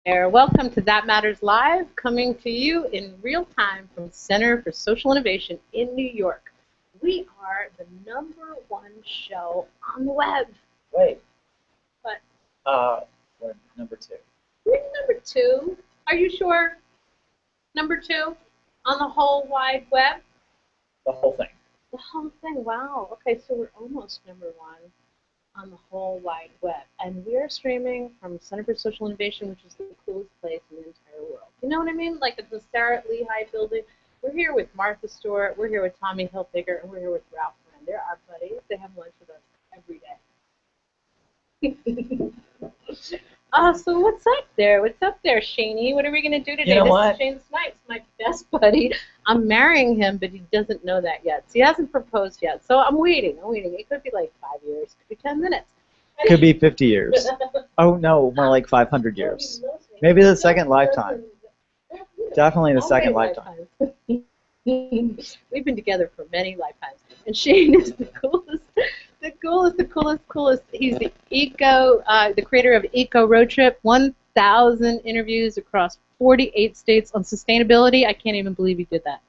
There. Welcome to That Matters Live, coming to you in real time from Center for Social Innovation in New York. We are the #1 show on the web. Wait. But we're number 2. we're number 2. Are you sure? Number 2 on the whole wide web? The whole thing. The whole thing. Wow. Okay, so we're almost #1 on the whole wide web. And we're streaming from Center for Social Innovation, which is the coolest place in the entire world. You know what I mean? Like at the Sarah Lehigh building. We're here with Martha Stewart, we're here with Tommy Hilfiger, and we're here with Ralph Friend. They're our buddies. They have lunch with us every day. So what's up there? What's up there, Shaney? What are we going to do today? You know This what? is Shane Snipes, my best buddy. I'm marrying him, but he doesn't know that yet. So he hasn't proposed yet. So I'm waiting. It could be like 5 years. It could be 10 minutes. Could be 50 years. Oh, no, more like 500 years. Maybe the second lifetime. Definitely the second lifetime. We've been together for many lifetimes. And Shane is the coolest. The coolest. He's the creator of Eco Road Trip, 1,000 interviews across 48 states on sustainability. I can't even believe he did that.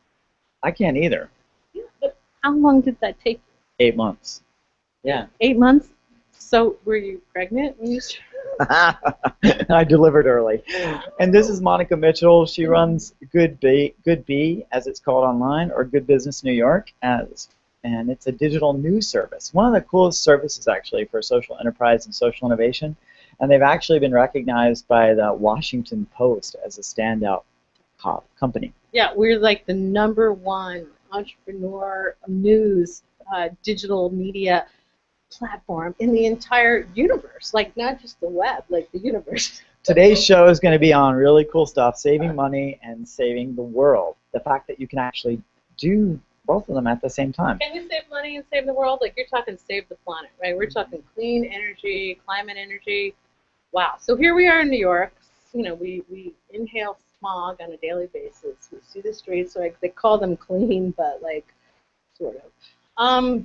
I can't either. Yeah, but how long did that take you? 8 months. Yeah. 8 months? So were you pregnant when you started? I delivered early. And this is Monica Mitchell. She runs Good Bee, as it's called online, or Good Business New York, and it's a digital news service. One of the coolest services, actually, for social enterprise and social innovation. And they've actually been recognized by the Washington Post as a standout company. Yeah, we're like the #1 entrepreneur news digital media platform in the entire universe. Like, not just the web, like the universe. Today's show is going to be on really cool stuff, saving money and saving the world. The fact that you can actually do both of them at the same time. Can you save money and save the world? Like, you're talking save the planet, right? We're talking clean energy, climate energy. Wow. So here we are in New York. You know, we inhale smog on a daily basis. We see the streets, so they call them clean, but like, sort of.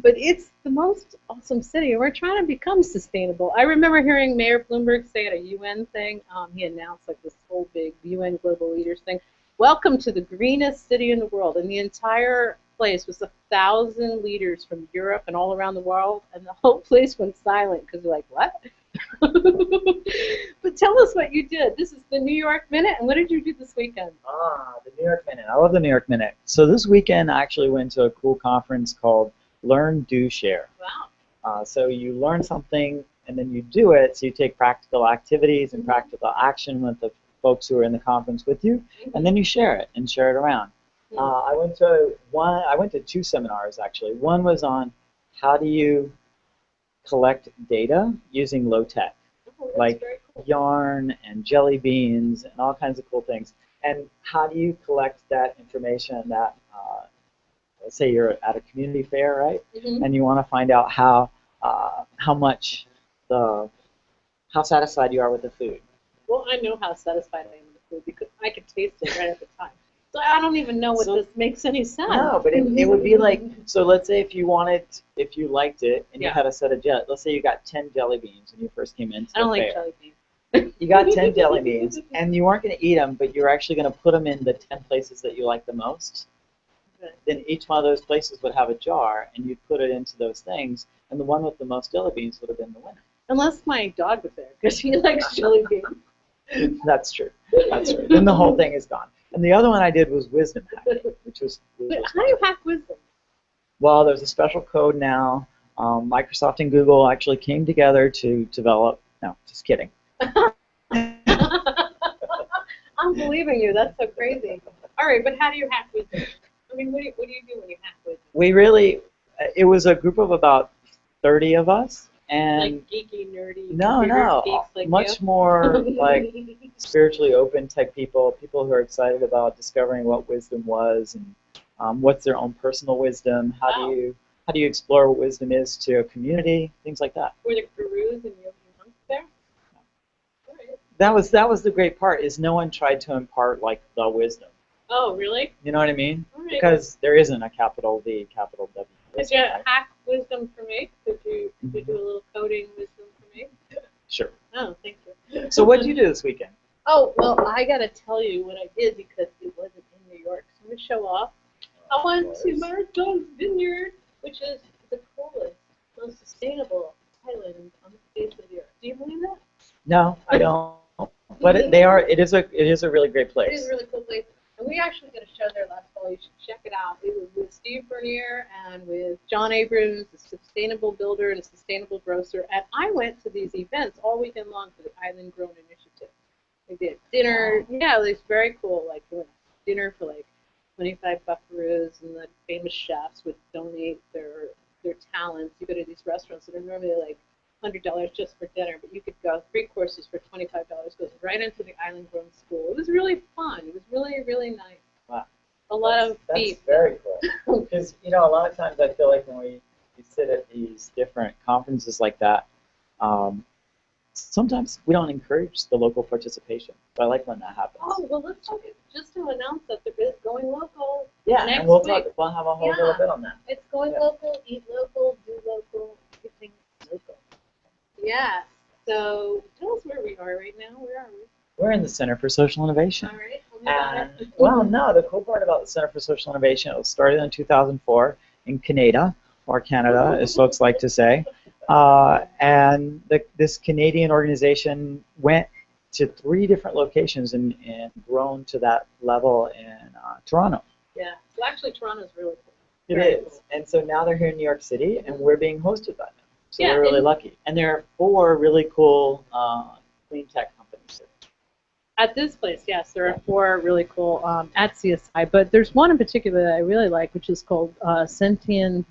But it's the most awesome city, and we're trying to become sustainable. I remember hearing Mayor Bloomberg say at a UN thing, he announced like this whole big UN Global Leaders thing, welcome to the greenest city in the world, and the entire place was 1,000 leaders from Europe and all around the world, and the whole place went silent because they're like, what? But tell us what you did. This is the New York Minute, and what did you do this weekend? The New York Minute. I love the New York Minute. So this weekend I actually went to a cool conference called Learn, Do, Share. Wow. So you learn something and then you do it, so you take practical activities and practical action with the folks who are in the conference with you, and then you share it and share it around. I went to 2 seminars actually. One was on how do you collect data using low tech, like cool. yarn and jelly beans and all kinds of cool things. And how do you collect that information that, let's say you're at a community fair, right? And you want to find out how satisfied you are with the food. Well, I know how satisfied I am with the food because I could taste it right at the time. So I don't even know what this makes any sense. No, but it would be like, so let's say if you liked it and you had a set of let's say you got 10 jelly beans when you first came into the fair. I don't like jelly beans. You got 10 jelly beans and you weren't going to eat them, but you're actually going to put them in the 10 places that you like the most. Okay. Then each one of those places would have a jar and you'd put it into those things, and the one with the most jelly beans would have been the winner. Unless my dog was there, because he likes jelly beans. That's true. That's true. Then the whole thing is gone. And the other one I did was wisdom hacking, which was But how do you hack wisdom? Well, there's a special code now. Microsoft and Google actually came together to develop. No, just kidding. I'm believing you. That's so crazy. All right, but how do you hack wisdom? I mean, what do you do when you hack wisdom? It was a group of about 30 of us. And like geeky, nerdy, no, geeks like much you? more like spiritually open type people who are excited about discovering what wisdom was and what's their own personal wisdom. How do you explore what wisdom is to a community, things like that. Were the gurus and yogi monks there? No. All right. That was the great part, is no one tried to impart like the wisdom. Oh, really? You know what I mean? Right. Because there isn't a capital V, capital W. Could you hack wisdom for me? Could you do a little coding wisdom for me? Sure. Oh, thank you. So what did you do this weekend? Oh, well, I got to tell you what I did because it wasn't in New York. So I'm going to show off. I went to Martha's Vineyard, which is the coolest, most sustainable island on the face of the earth. Do you believe that? No, I don't. But they are. It is a really great It is place. a really cool place. And we actually did a show there last fall. You should check it out. It was with Steve Bernier and with John Abrams, a sustainable builder and a sustainable grocer. And I went to these events all weekend long for the Island Grown Initiative. We did dinner. Yeah, it was very cool. Like doing dinner for like 25 buckaroos, and the famous chefs would donate their talents. You go to these restaurants that are normally like $100 just for dinner, but you could go 3 courses for $25. Goes right into the Island Grown School. It was really fun. It was really, really nice. Wow. A lot of That's beef. very cool. Because a lot of times I feel like when we sit at these different conferences like that, sometimes we don't encourage the local participation. But I like when that happens. Oh, well, let's talk just to announce that there is Going Local Yeah, next and we'll week. talk. We'll have a whole Yeah. little bit on that. It's Going Yeah. Local, Eat Local, Do Local, everything local. Yeah. So tell us where we are right now. Where are we? We're in the Center for Social Innovation. All right. Tell me about And it. well, no, the cool part about the Center for Social Innovation, it was started in 2004 in Canada, or Canada, as folks like to say. And this Canadian organization went to 3 different locations and grown to that level in Toronto. Yeah. Well, actually, Toronto's really cool. It Very is. cool. And so now they're here in New York City, and we're being hosted by them. So Yeah, we're really and- lucky. And there are 4 really cool clean tech companies here. At this place, yes, there are 4 really cool at CSI, but there's one in particular that I really like, which is called Sentient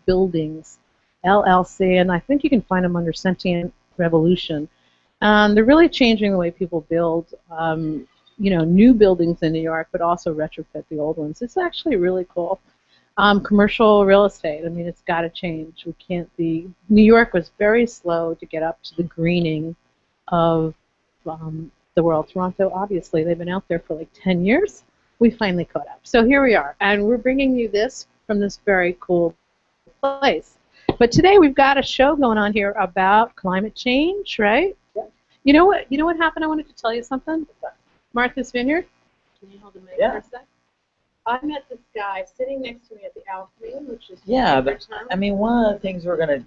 Buildings, LLC, and I think you can find them under Sentient Revolution. They're really changing the way people build, new buildings in New York, but also retrofit the old ones. It's actually really cool. Commercial real estate, I mean, it's got to change. We can't be. New York was very slow to get up to the greening of the world. Toronto, obviously, they've been out there for like 10 years. We finally caught up. So here we are, and we're bringing you this from this very cool place. But today we've got a show going on here about climate change, right? Yeah. You know what? You know what happened? I wanted to tell you something. Martha's Vineyard. Can you hold the mic for a sec? I met this guy sitting next to me at the Alchemy, which is I mean, one of the things we're going to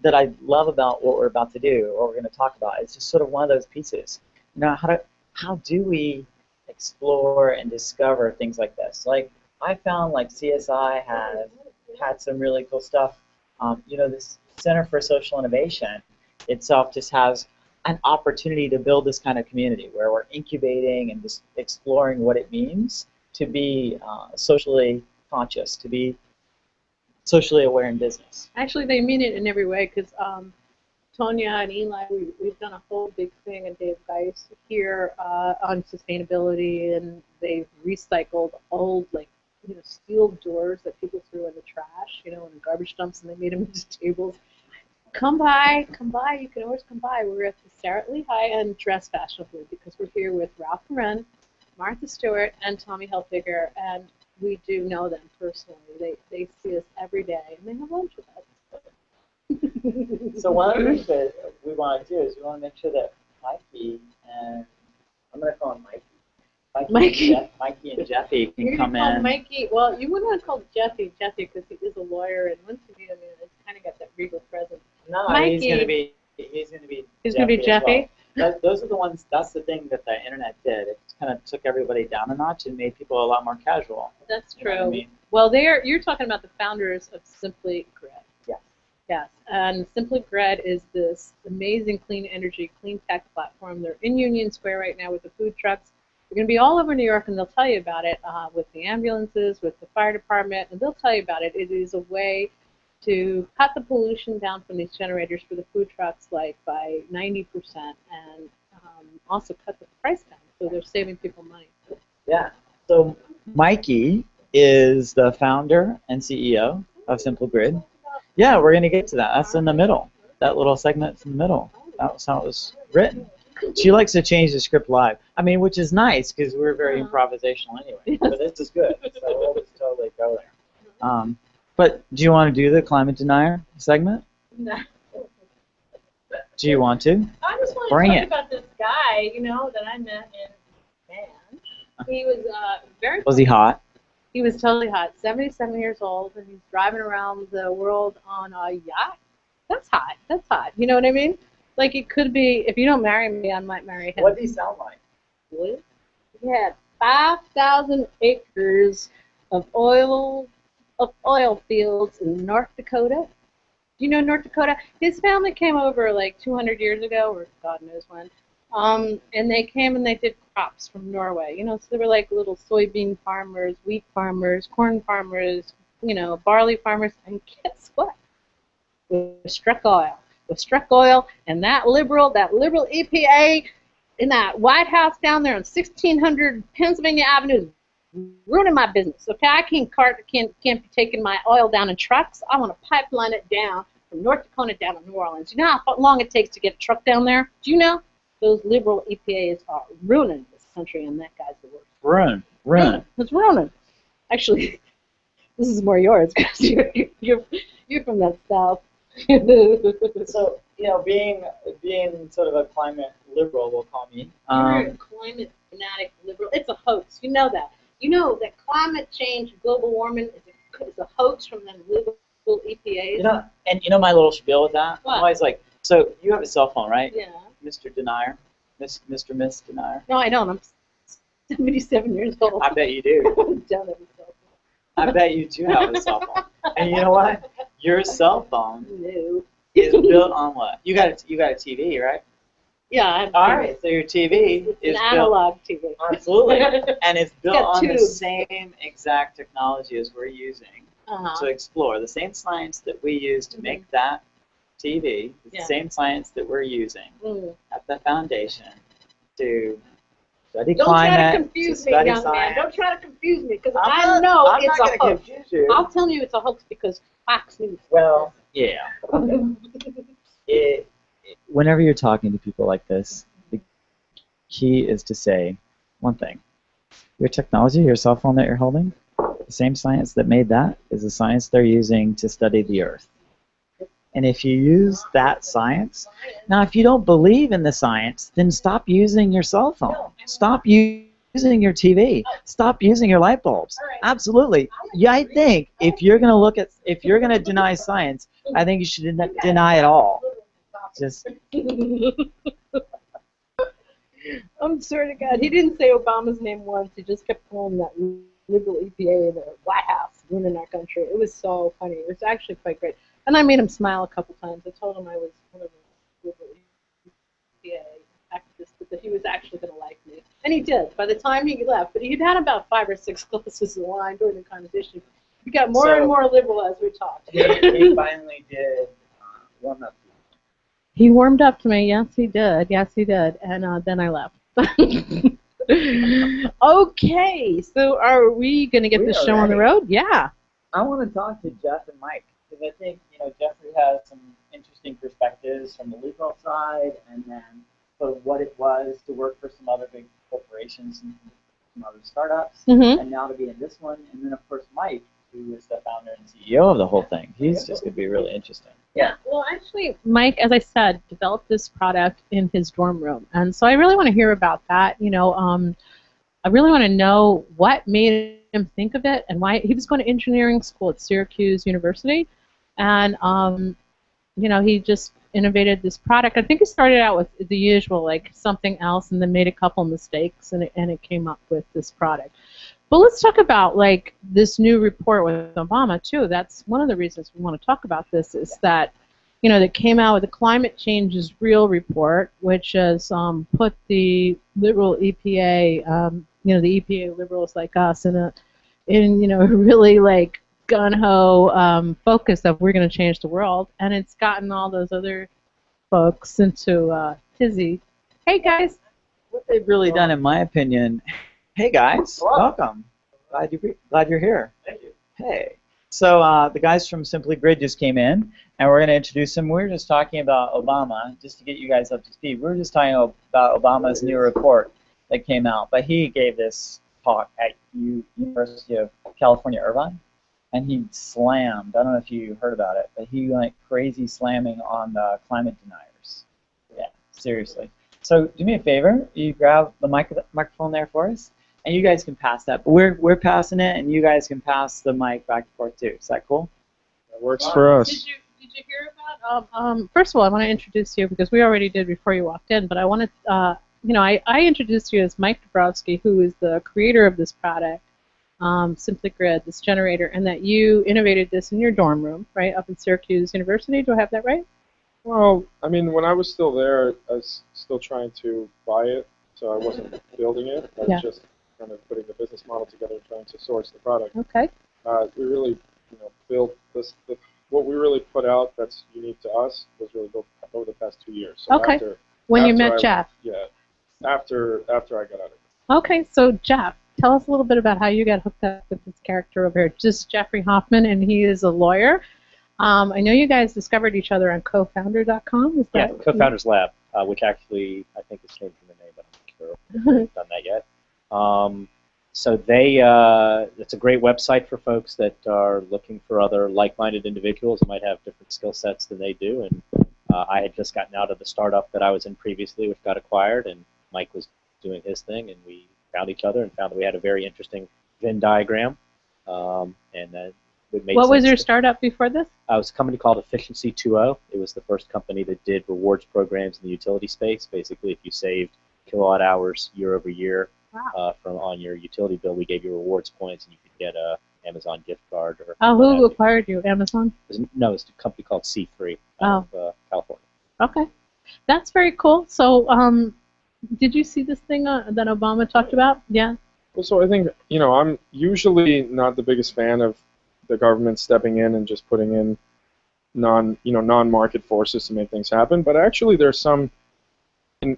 that I love about what we're about to do, or we're going to talk about, is just sort of one of those pieces. How do we explore and discover things like this? Like, I found like CSI has had some really cool stuff. This Center for Social Innovation itself just has an opportunity to build this kind of community where we're incubating and just exploring what it means to be socially conscious, to be socially aware in business. Actually, they mean it in every way, because Tonya and Eli, we've done a whole big thing, and Dave Geis here on sustainability, and they've recycled old steel doors that people threw in the trash, in the garbage dumps, and they made them into tables. Come by, you can always come by. We're at the Sarah Lehigh and dress fashionably, because we're here with Ralph Loren, Martha Stewart, and Tommy Hilfiger, and we do know them personally. They see us every day, and they have lunch with us. So one of the things that we want to do is we want to make sure that Mikey and I'm going to call him Mikey and Jeffy can come in. Mikey. Well, you wouldn't want to call Jeffy because he is a lawyer, and once you meet him, it's kind of got that regal presence. No, Mikey. he's going to be Jeffy. Well. Those are the ones. That's the thing that the internet did. It kind of took everybody down a notch and made people a lot more casual. That's true. You know what I mean? Well, you're talking about the founders of Simply Grid. Yes. Yes, and Simply Grid is this amazing clean energy, clean tech platform. They're in Union Square right now with the food trucks. They're going to be all over New York, and they'll tell you about it with the ambulances, with the fire department, and they'll tell you about it. It is a way to cut the pollution down from these generators for the food trucks by 90%, and also cut the price down, so they're saving people money. Yeah. So Mikey is the founder and CEO of Simple Grid. Yeah, we're going to get to that. That's in the middle. That little segment's in the middle. That was how it was written. She likes to change the script live. I mean, which is nice because we're very improvisational anyway. But this is good. So we'll just totally go there. But do you want to do the climate denier segment? No. Do you want to? I just want Bring to talk it. about this guy, that I met in Japan. He was very. Was he hot? He was totally hot. 77 years old, and he's driving around the world on a yacht. That's hot. That's hot. You know what I mean? Like it could be. If you don't marry me, I might marry him. What did he sound like? What? He had 5,000 acres of oil fields in North Dakota. Do you know North Dakota? His family came over like 200 years ago, or God knows when. And they came and they did crops from Norway. So they were like little soybean farmers, wheat farmers, corn farmers, barley farmers. And guess what? With struck oil. With struck oil, and that liberal EPA in that White House down there on 1600 Pennsylvania Avenue is ruining my business. Okay, I can't be taking my oil down in trucks. I want to pipeline it down from North Dakota down to New Orleans. You know how long it takes to get a truck down there? Do you know? Those liberal EPAs are ruining this country, and that guy's the worst. Ruin. It's ruining. Actually, this is more yours because you're from that south. So being sort of a climate liberal, we'll call me. You're a climate fanatic liberal. It's a hoax. You know that. You know that climate change, global warming is a hoax from them liberal EPAs. And my little spiel with that. What? I'm always like, so you have a cell phone, right? Yeah. Mr. Denier, Miss Denier. No, I don't. I'm 77 years old. I bet you do. Don't have a cell phone. I bet you do have a cell phone. And you know what? Your cell phone No. is built on what? You got a TV, right? Yeah, I have All right. So your TV it's is an analog TV. built absolutely, and it's built got on the tubes. same exact technology as we're using to explore. The same science that we use to make that TV is the same science that we're using at the foundation to study climate. Don't try to confuse me, young man. Don't try to confuse me, because I know I'm it's not a gonna hoax. confuse you. I'll tell you it's a hoax because Fox News. Well, yeah. Whenever you're talking to people like this, the key is to say one thing. Your technology, your cell phone that you're holding, the same science that made that is the science they're using to study the Earth. And if you use that science, now if you don't believe in the science, then stop using your cell phone. Stop using your TV. Stop using your light bulbs. Absolutely. Yeah, I think if you're gonna deny science, I think you should deny it all. Just. I'm sorry to God. He didn't say Obama's name once. He just kept calling that liberal EPA the White House ruining our country. It was so funny. It was actually quite great. And I made him smile a couple times. I told him I was one of the liberal EPA activists, but that he was actually going to like me. And he did. By the time he left, but he'd had about 5 or 6 glasses of wine during the conversation. He got more and more liberal as we talked. He finally did warm up. He warmed up to me. Yes, he did. Yes, he did. And then I left. Okay, so are we going to get this show on the road? Yeah. I want to talk to Jeff and Mike because I think Jeffrey has some interesting perspectives from the legal side, and then sort of what it was to work for some other big corporations and some other startups, and now to be in this one, and then of course Mike, who is the founder and CEO of the whole thing. He's just going to be really interesting. Yeah, well, actually, Mike, as I said, developed this product in his dorm room, and so I really want to hear about that. I really want to know what made him think of it and why. He was going to engineering school at Syracuse University, and he just innovated this product. I think he started out with the usual, like something else, and then made a couple mistakes, and it came up with this product. But let's talk about like this new report with Obama too. That's one of the reasons we want to talk about this is that, that came out with the Climate Change is Real report, which has put the liberal EPA, the EPA liberals like us in a really like gun-ho focus of we're going to change the world, and it's gotten all those other folks into tizzy. Hey guys. What they've really done, in my opinion. Hey guys, welcome. Glad you're here. Thank you. Hey. So the guys from Simply Grid just came in, and we're going to introduce them. We were just talking about Obama, just to get you guys up to speed. We were just talking about Obama's new report that came out, but he gave this talk at University of California, Irvine, and he slammed. I don't know if you heard about it, but he went crazy slamming on the climate deniers. seriously. So do me a favor. You grab the microphone there for us, and you guys can pass that. But we're passing it, and you guys can pass the mic back and forth too. Is that cool? That works for us. Did you hear about? First of all, I want to introduce you because we already did before you walked in. But I want to, I introduced you as Mike Dubrovsky, who is the creator of this product, Simply Grid, this generator, and that you innovated this in your dorm room, right, up in Syracuse University. Do I have that right? Well, I mean, when I was still there, I was still trying to buy it, so I wasn't building it. I was just kind of putting the business model together, trying to source the product. Okay. We really, built this. What we really put out that's unique to us was really built over the past 2 years. So okay. When you met Jeff. Yeah. After I got out of it. Okay, so Jeff, tell us a little bit about how you got hooked up with this character over here. Just Jeffrey Hoffman, and he is a lawyer. I know you guys discovered each other on cofounder.com. Is that Co-Founders Lab, which actually I think is changing the name, but I'm not sure if they've done that yet. So it's a great website for folks that are looking for other like-minded individuals who might have different skill sets than they do. And I had just gotten out of the startup that I was in previously, which got acquired, and Mike was doing his thing, and we found each other and found that we had a very interesting Venn diagram, and then it made What sense. was your startup before this? It was a company called Efficiency 2.0. It was the first company that did rewards programs in the utility space. Basically, if you saved kilowatt hours year over year from on your utility bill, we gave you rewards points, and you could get a Amazon gift card. Or who acquired you? Amazon? No, it's a company called C3 out of California. Okay, that's very cool. So, did you see this thing that Obama talked about? Yeah. Well, so I think I'm usually not the biggest fan of the government stepping in and just putting in non-market forces to make things happen. But actually, there's some in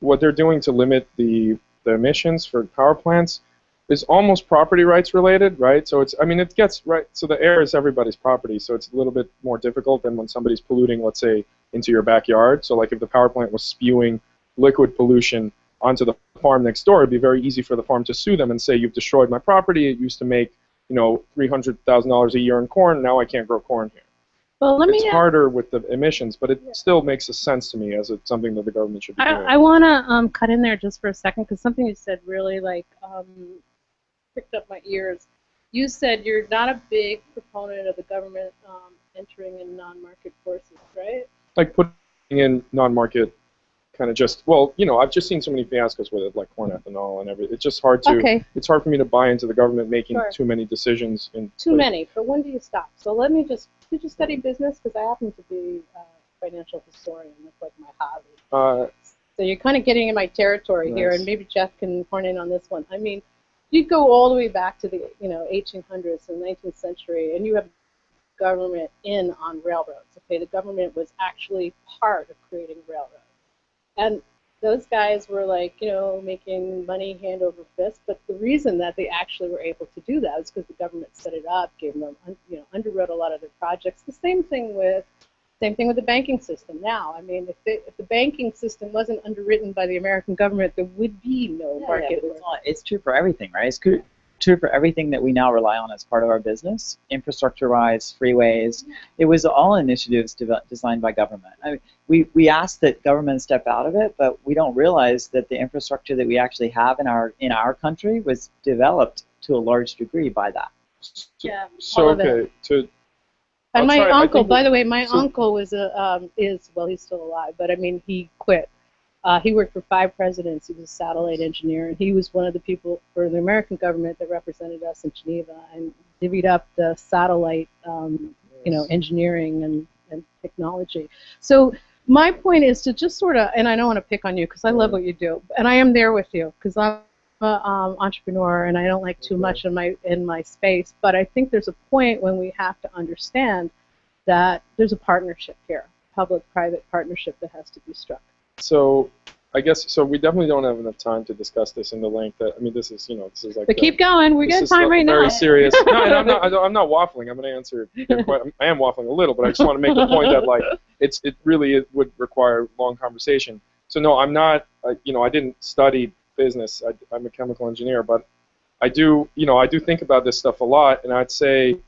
what they're doing to limit the emissions for power plants is almost property rights related, right? So it gets right. So the air is everybody's property, so it's a little bit more difficult than when somebody's polluting, let's say, into your backyard. So like if the power plant was spewing liquid pollution onto the farm next door, it'd be very easy for the farm to sue them and say, you've destroyed my property. It used to make $300,000 a year in corn. Now I can't grow corn here. Well, it's harder with the emissions, but it still makes a sense to me as something that the government should be doing. I want to cut in there just for a second because something you said really picked up my ears. You said you're not a big proponent of the government entering in non-market forces, right? Like putting in non-market kind of I've just seen so many fiascos with it, like corn ethanol and everything. It's just hard to. It's hard for me to buy into the government making too many decisions. Too many, but when do you stop? So let me just. Did you study business? Because I happen to be a financial historian. That's like my hobby. So you're kind of getting in my territory here, and maybe Jeff can horn in on this one. I mean, you go all the way back to the 1800s and 19th century, and you have government in on railroads. Okay, the government was actually part of creating railroads. And those guys were making money hand over fist. But the reason that they actually were able to do that is because the government set it up, gave them, underwrote a lot of their projects. The same thing with the banking system. Now, I mean, if the banking system wasn't underwritten by the American government, there would be no market. It's true for everything, right? It's true for everything that we now rely on as part of our business, infrastructure-wise, freeways. It was all initiatives designed by government. I mean, we ask that government step out of it, but we don't realize that the infrastructure that we actually have in our country was developed to a large degree by that. Yeah. So okay, and my uncle, by the way, uncle he's still alive, but I mean, he quit. He worked for 5 presidents. He was a satellite engineer, and he was one of the people for the American government that represented us in Geneva and divvied up the satellite, engineering and technology. So my point is to just sort of, and I don't want to pick on you because I love what you do, and I am there with you because I'm an entrepreneur and I don't like too much in my space. But I think there's a point when we have to understand that there's a partnership here, public-private partnership that has to be struck. So I guess we definitely don't have enough time to discuss this in the length that this is like. But keep going. We got time right now. Very serious. No, and I'm not waffling. I'm going to answer. I am waffling a little, but I just want to make the point that it would require a long conversation. So no, I'm not. I didn't study business. I'm a chemical engineer, but I do think about this stuff a lot, and I'd say,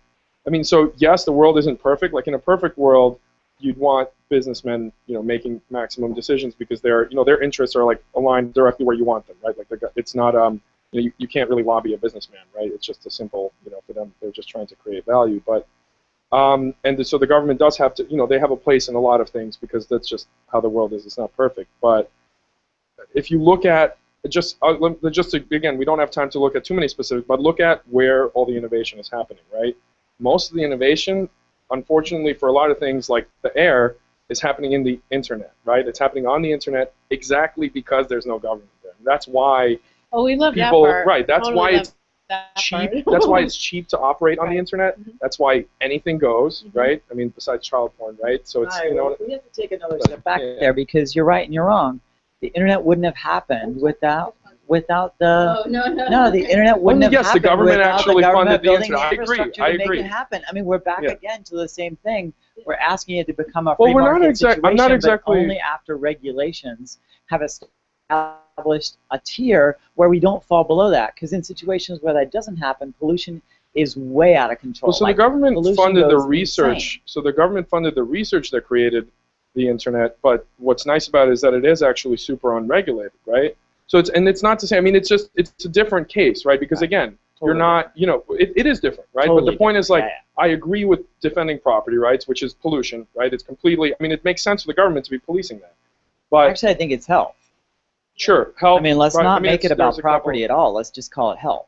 so yes, the world isn't perfect. Like in a perfect world, you'd want businessmen, making maximum decisions because their interests are like aligned directly where you want them, right? Like it's not you can't really lobby a businessman, right? It's just a simple, for them, they're just trying to create value. But so the government does have to, they have a place in a lot of things because that's just how the world is. It's not perfect, but if you look at again, we don't have time to look at too many specifics, but look at where all the innovation is happening, right? Most of the innovation, unfortunately, for a lot of things like the air, is happening in the internet, right? It's happening on the internet exactly because there's no government there. And that's why we love people, that part. right? That's Totally why it's that cheap. part. That's why it's cheap to operate on the Right. internet. Mhm. That's why anything goes, Mhm. right? I mean, besides child porn, right? So it's We have to take another step back there because you're right and you're wrong. The internet wouldn't have happened without the no, the internet wouldn't have yes, the happened government without actually the government funded the building internet. I agree. infrastructure I to make agree. it happen. I mean, we're back Yeah. again to the same thing. We're asking it to become a Well, free we're not market exact- situation, I'm not exactly- but only after regulations have established a tier where we don't fall below that. Because in situations where that doesn't happen, pollution is way out of control. Well, so Like, the government pollution funded the goes research. insane. So the government funded the research that created the internet. But what's nice about it is that it is actually super unregulated, right? So it's not to say. I mean, it's a different case, right? Because again, you're Totally not. It is different, right? Totally But the point is, like, different. I agree with defending property rights, which is pollution, right? It's completely. I mean, it makes sense for the government to be policing that. But Actually, I think it's health. sure, health. I mean, let's right, not make it about there's a couple- property at all. Let's just call it health.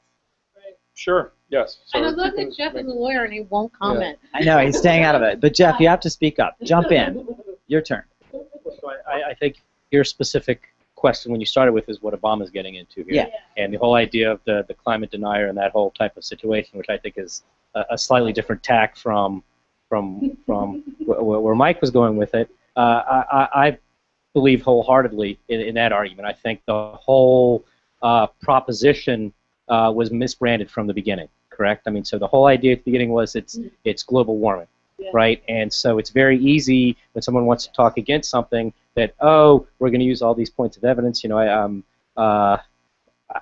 Sure. Yes. And I So love you that can Jeff make- is a lawyer and he won't comment. I know, he's staying out of it. But Jeff, you have to speak up. Jump in. Your turn. So I think your specific question when you started with is what Obama's getting into here. Yeah. And the whole idea of the climate denier and that whole type of situation, which I think is a slightly different tack from where Mike was going with it. I believe wholeheartedly in that argument. I think the whole proposition was misbranded from the beginning, correct? I mean, so the whole idea at the beginning was it's global warming, right? And so it's very easy when someone wants to talk against something that, oh, we're going to use all these points of evidence.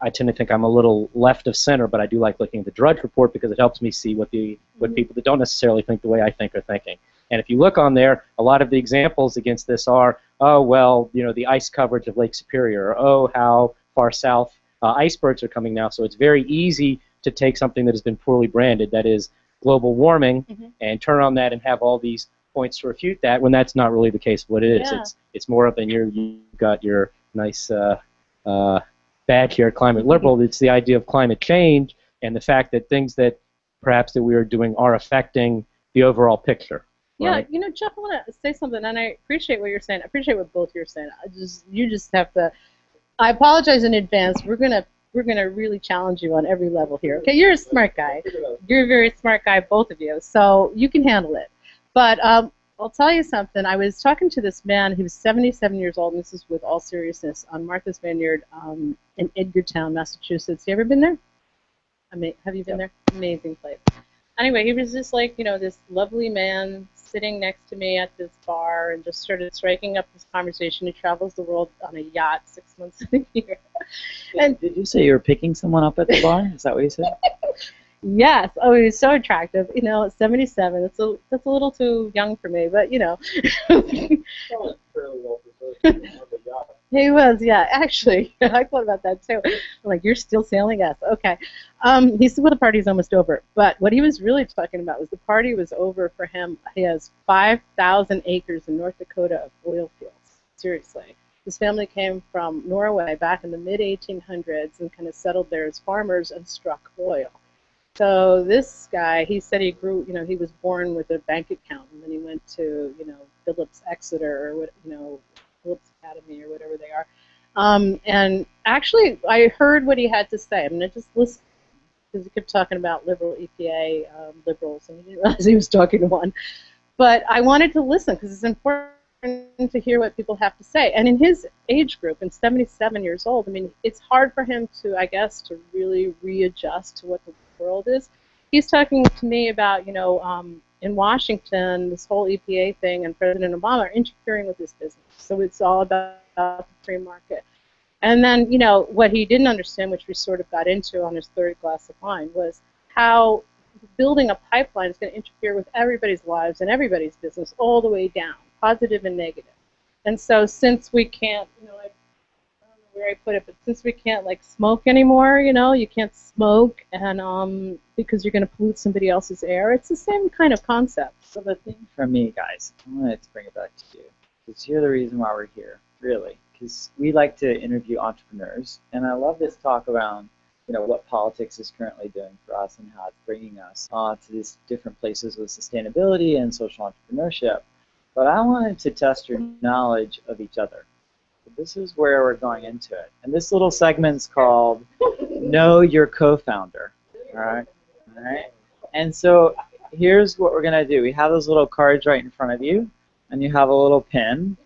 I tend to think I'm a little left of center, but I do like looking at the Drudge Report because it helps me see what people that don't necessarily think the way I think are thinking. And if you look on there, a lot of the examples against this are, oh, well, the ice coverage of Lake Superior, or oh, how far south icebergs are coming now. So it's very easy to take something that has been poorly branded, that is global warming, and turn on that and have all these points to refute that, when that's not really the case of what it is. Yeah. It's more of, and you got your nice badge here, climate liberal. It's the idea of climate change and the fact that things that perhaps that we are doing are affecting the overall picture. Yeah, Right? Jeff, I want to say something, and I appreciate what you're saying. I appreciate what both you're saying. You just have to. I apologize in advance. We're gonna really challenge you on every level here. Okay, you're a smart guy. You're a very smart guy, both of you. So you can handle it. But I'll tell you something. I was talking to this man. He was 77 years old, and this is with all seriousness, on Martha's Vineyard in Edgartown, Massachusetts. You ever been there? Have you been there? Amazing place. Anyway, he was just like, this lovely man sitting next to me at this bar and just started striking up this conversation. He travels the world on a yacht 6 months a year. And Did you say you were picking someone up at the bar? Is that what you said? yes, oh, he was so attractive. 77. That's a little too young for me, but He was, yeah. Actually, I thought about that too. I'm like, you're still sailing? Yes. Okay. He said, well, the party's almost over. But what he was really talking about was the party was over for him. He has 5,000 acres in North Dakota of oil fields. Seriously. His family came from Norway back in the mid-1800s and kind of settled there as farmers and struck oil. So this guy, he said he grew, he was born with a bank account, and then he went to, Phillips Exeter, or what, Phillips Academy, or whatever they are. And actually, I heard what he had to say. I'm going to just listen, because he kept talking about liberal EPA liberals, and he didn't realize he was talking to one. But I wanted to listen, because it's important to hear what people have to say. And in his age group, in 77 years old, it's hard for him to, I guess, to really readjust to what the world is. He's talking to me about, in Washington, this whole EPA thing and President Obama are interfering with this business. So it's all about the free market. And then, what he didn't understand, which we sort of got into on his third glass of wine, was how building a pipeline is going to interfere with everybody's lives and everybody's business all the way down. positive and negative. And so since we can't, I don't know where I put it, but since we can't like smoke anymore, you can't smoke, and because you're going to pollute somebody else's air. It's the same kind of concept. So the thing for me, guys, I wanted to bring it back to you, because you're the reason why we're here, really. Because we like to interview entrepreneurs, and I love this talk around, what politics is currently doing for us and how it's bringing us to these different places with sustainability and social entrepreneurship. But I wanted to test your knowledge of each other. So this is where we're going into it. And this little segment's called Know Your Co-Founder. All right? All right? And so here's what we're going to do. We have those little cards right in front of you, and you have a little pen.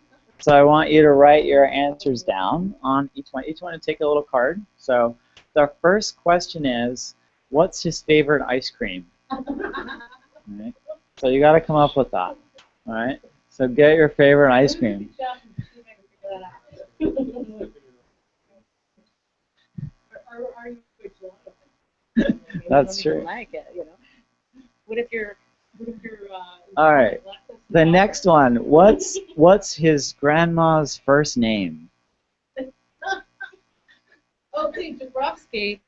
So I want you to write your answers down on each one. Each one to take a little card. So the first question is, what's his favorite ice cream? All right? So you got to come up with that. All right? So get your favorite ice cream. That's true. What if you're all right. The next one. What's his grandma's first name? Okay, Dubrovsky.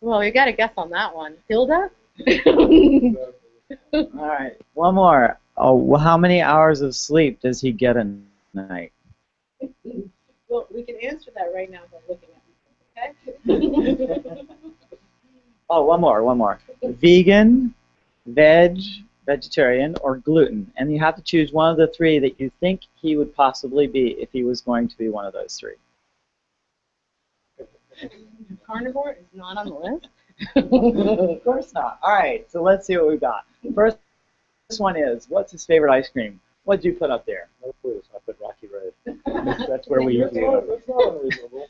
Well, you got to guess on that one. Hilda? All right. One more. Oh, well, how many hours of sleep does he get a night? Well, we can answer that right now by looking at it, okay? Oh, one more. Vegan, vegetarian, or gluten. And you have to choose one of the three that you think he would possibly be if he was going to be one of those three. Carnivore is not on the list. Of course not. All right, so let's see what we got. First one is, what's his favorite ice cream? What did you put up there? No clues. I put Rocky Road. That's where we usually go. That's not unreasonable.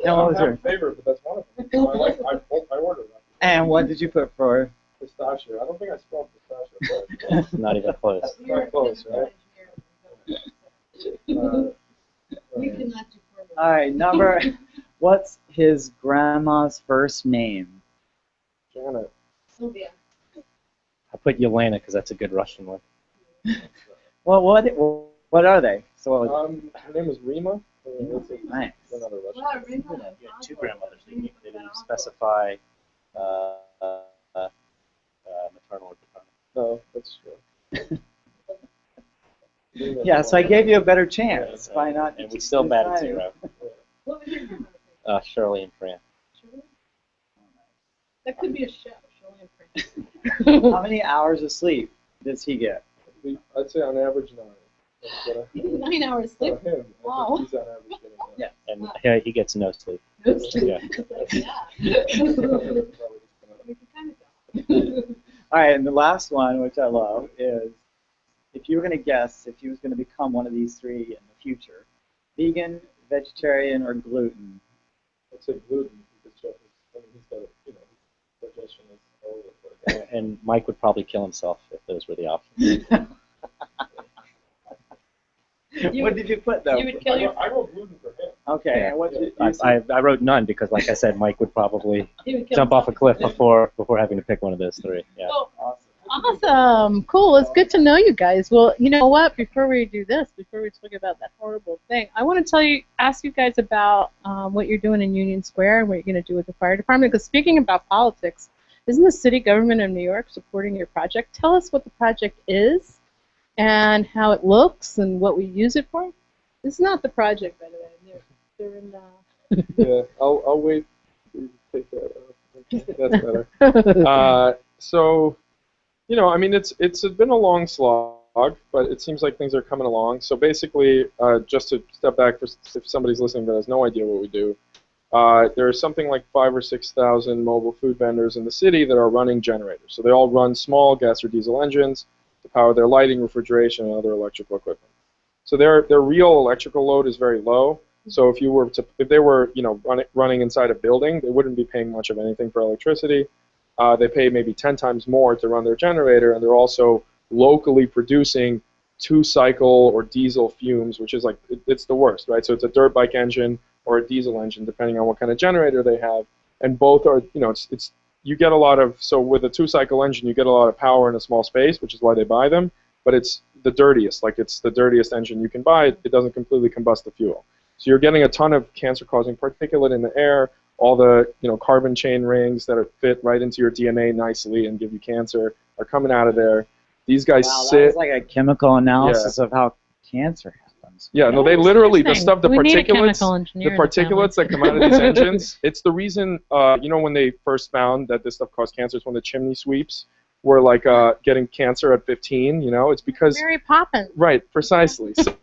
And what was I have your a favorite, but that's one of them. So I ordered that. And what did you put for? Pistachio. I don't think I spelled pistachio right. Not even close. Not close, right? You cannot do All right, what's his grandma's first name? Janet. Sylvia. I put Yelena because that's a good Russian one. Well, what are they? So Her name is Rima. nice. Another Russian. Wow, Rima. You had two grandmothers. They didn't specify maternal or paternal. No, that's true. Yeah, so I gave you a better chance by not. And we still batted deciding. 0. What was your grandmother's name? Shirley and Fran. Shirley? That could be a show, Shirley and Fran. How many hours of sleep does he get? I'd say on average 9. That's what 9 hours sleep? him. I Wow. think he's on average getting 9. Yeah. And he gets no sleep. No sleep. Yeah. We can kind of go. All right, and the last one, which I love, is if you were going to guess if he was going to become one of these three in the future, vegan, vegetarian, or gluten. I'd say gluten. Because he's got digestion is all over it. And Mike would probably kill himself if those were the options. What did you put, though? You would kill your. I wrote gluten for him. Okay, Yeah. and what did you I wrote none because, like I said, Mike would probably You would kill jump off a yourself. cliff before having to pick one of those three. Yeah. Well, Awesome. awesome. Cool. It's good to know you guys. Well, you know what? Before we do this, before we talk about that horrible thing, I want to ask you guys about what you're doing in Union Square and what you're going to do with the fire department. Because speaking about politics, isn't the city government of New York supporting your project? Tell us what the project is and how it looks and what we use it for. This is not the project, by the way. They're in Yeah, I'll wait for you to take that out. That's better. So, I mean, it's been a long slog, but it seems like things are coming along. So basically, just to step back, if somebody's listening that has no idea what we do, there are something like 5,000 or 6,000 mobile food vendors in the city that are running generators. So they all run small gas or diesel engines to power their lighting, refrigeration, and other electrical equipment. So their real electrical load is very low. So if they were running inside a building, they wouldn't be paying much of anything for electricity. They pay maybe 10 times more to run their generator, and they're also locally producing 2-cycle or diesel fumes, which is like it's the worst, right? So it's a dirt bike engine or a diesel engine, depending on what kind of generator they have, and both are you get a lot of with a 2-cycle engine you get a lot of power in a small space, which is why they buy them. But it's the dirtiest, like it's the dirtiest engine you can buy. It doesn't completely combust the fuel. So you're getting a ton of cancer-causing particulate in the air. All the carbon chain rings that are fit right into your DNA nicely and give you cancer are coming out of there. These guys sit. That was like a chemical analysis of how cancer happens. Yeah, no, they literally the We need a chemical particulates, engineer the in the family. particulates that come out of these engines. It's the reason, when they first found that this stuff caused cancer, is when the chimney sweeps were like getting cancer at 15. It's because Mary Poppins. right, precisely. So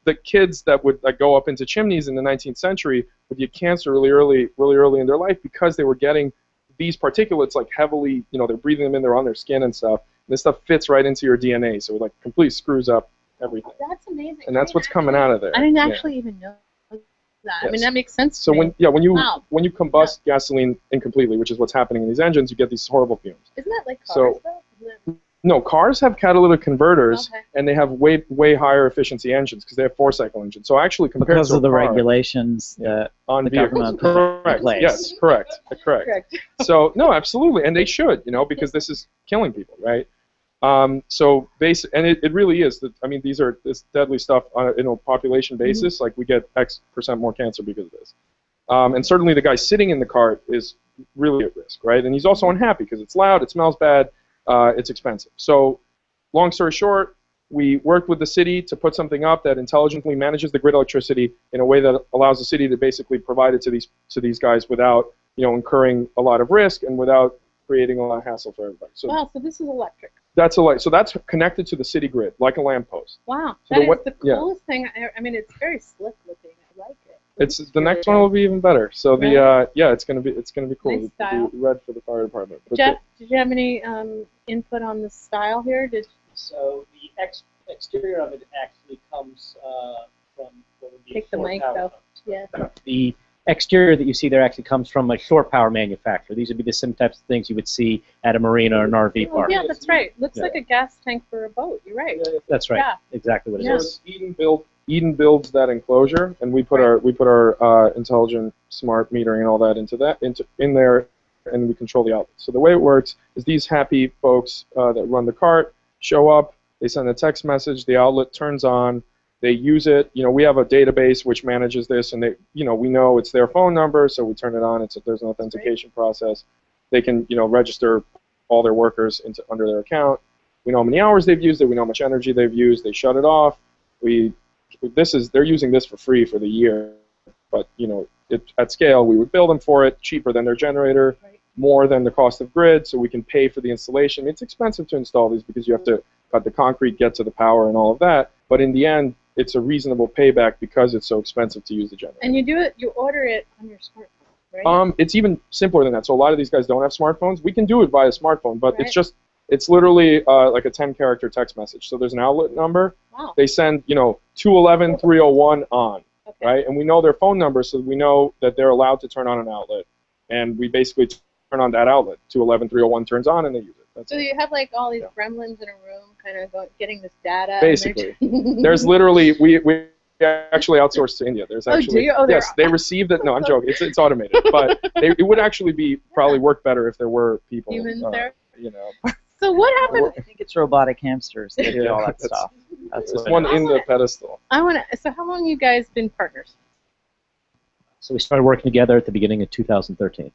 the kids that would go up into chimneys in the 19th century would get cancer really early in their life because they were getting these particulates like heavily. They're breathing them in, they're on their skin and stuff. This stuff fits right into your DNA, so it like completely screws up everything. That's amazing. And that's what's coming out of there. I didn't actually even know that. Yes. I mean, that makes sense. So to me. when you Wow. combust gasoline incompletely, which is what's happening in these engines, you get these horrible fumes. Isn't that like cars So- though? Isn't No, cars have catalytic converters, Okay. and they have way higher efficiency engines because they have 4-cycle engines. So actually, compared Because to of the a car, regulations that on the vehicles, government put in correct? place. Yes, correct. Correct. So no, absolutely, and they should, because this is killing people, right? So and it really is. These are this deadly stuff on a population basis. Like we get X% more cancer because of this. And certainly the guy sitting in the cart is really at risk, right? And he's also unhappy because it's loud, it smells bad, it's expensive. So long story short, we worked with the city to put something up that intelligently manages the grid electricity in a way that allows the city to basically provide it to these guys without incurring a lot of risk and without creating a lot of hassle for everybody. So Wow. So this is electric. so that's connected to the city grid like a lamppost. Wow. So That the is what- the yeah. coolest thing. I mean, it's very slick looking. I like it. It's the next one will be even better. So it's gonna be cool. Nice style. It'll be red for the fire department. But Jeff, did you have any input on the style here? So the exterior of it actually comes from what would be Take the shore mic, power though. pumps. Yeah. The exterior that you see there actually comes from a shore power manufacturer. These would be the same types of things you would see at a marina or an RV Oh, park. yeah, that's right. Looks Yeah. like a gas tank for a boat. You're right. That's right. Yeah. Exactly what it Yeah. is. So Eden builds that enclosure, and we put our intelligent smart metering and all that in there, and we control the outlet. So the way it works is these happy folks that run the cart show up, they send a text message, the outlet turns on, they use it. We have a database which manages this, and we know it's their phone number, so we turn it on. There's an authentication process. They can register all their workers under their account. We know how many hours they've used it. We know how much energy they've used. They shut it off. They're using this for free for the year, but at scale we would bill them for it cheaper than their generator, Right. more than the cost of grid, so we can pay for the installation. It's expensive to install these because you have to cut the concrete, get to the power, and all of that. But in the end, it's a reasonable payback because it's so expensive to use the generator. And you order it on your smartphone, right? It's even simpler than that. So a lot of these guys don't have smartphones. We can do it via smartphone, but Right. it's literally like a 10-character text message. So there's an outlet number. Wow. They send 211-301 on, Okay. right? And we know their phone number, so we know that they're allowed to turn on an outlet. And we basically turn on that outlet. 211-301 turns on, and they use it. That's So it. you have like all these Yeah. gremlins in a room, kind of getting this data. and Basically. they're- There's literally we actually outsourced to India. There's Oh, do actually you? Oh, they're- yes, they received it. No, I'm joking. It's automated, but it would actually be probably work better if there were people. Humans there? So So what happened? I think it's robotic hamsters that do Yeah, all that that's- stuff. That's there's what one it is. in the pedestal. So how long you guys been partners? So we started working together at the beginning of 2013.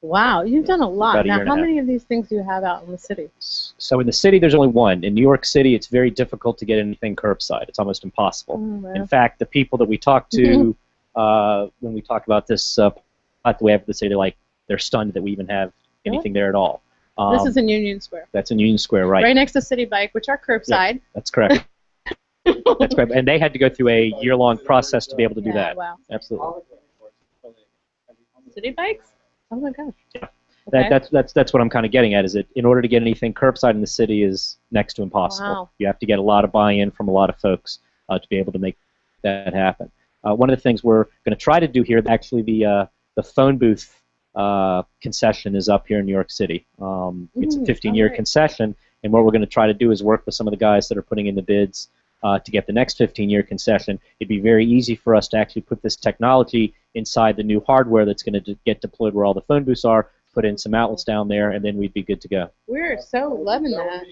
Wow, you've done a lot. About a year Now, and a how half. many of these things do you have out in the city? So in the city, there's only one. In New York City, it's very difficult to get anything curbside. It's almost impossible. Oh, wow. In fact, the people that we talk to when we talk about this the way up the city, they're stunned that we even have anything there at all. This is in Union Square, That's in Union Square, right? right next to City Bike, which are curbside. That's correct. That's correct. And they had to go through a year-long process to be able to do Yeah, that. wow. Absolutely. City Bikes? Oh my gosh. Yeah. Okay. That's what I'm kind of getting at. Is that in order to get anything curbside in the city is next to impossible. Wow. You have to get a lot of buy-in from a lot of folks to be able to make that happen. One of the things we're going to try to do here, actually, the phone booth concession is up here in New York City. It's a 15-year alright. concession, and what we're going to try to do is work with some of the guys that are putting in the bids to get the next 15-year concession. It'd be very easy for us to actually put this technology inside the new hardware that's going to get deployed where all the phone booths are, put in some outlets down there, and then we'd be good to go. We're so loving that.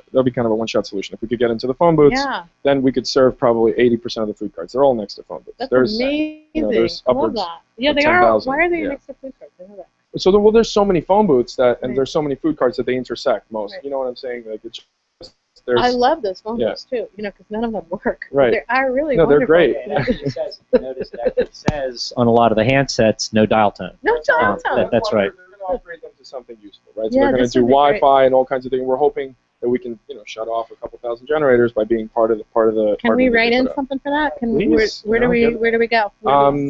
that'll be kind of a one-shot solution. If we could get into the phone booths, Yeah, then we could serve probably 80% of the food cards. They're all next to phone booths. that's there's amazing. there's I love upwards that. Yeah, of they are. 10,000. Why are they Yeah. next to food carts? I know that. So well, there's so many phone booths and Right. there's so many food cards that they intersect most. Right. You know what I'm saying? Like it's just, I love those phone yeah. booths too. Because none of them work. Right. They're really No, they're wonderful. great. And actually it says, if you notice, it actually says on a lot of the handsets, no dial tone. No dial tone. That's right. They're going to upgrade them to something useful, right? So Yeah, they're going this to do would be great. Wi-Fi and all kinds of things. We're hoping that we can, shut off a couple thousand generators by being part of the. Can we hardware that write they in put out. something for that? Please, Where do we go?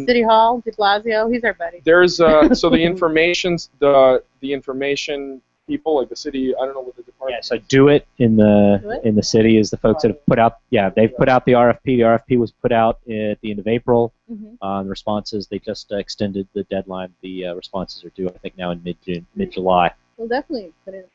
City Hall, De Blasio. He's our buddy. There's so the information people like the city. I don't know what the department. Yeah, so Do It in the city is the folks that have put out. Yeah, they've put out the RFP. The RFP was put out at the end of April. Mm-hmm. The responses, they just extended the deadline. The responses are due, I think, now in mid-July. We'll definitely put it.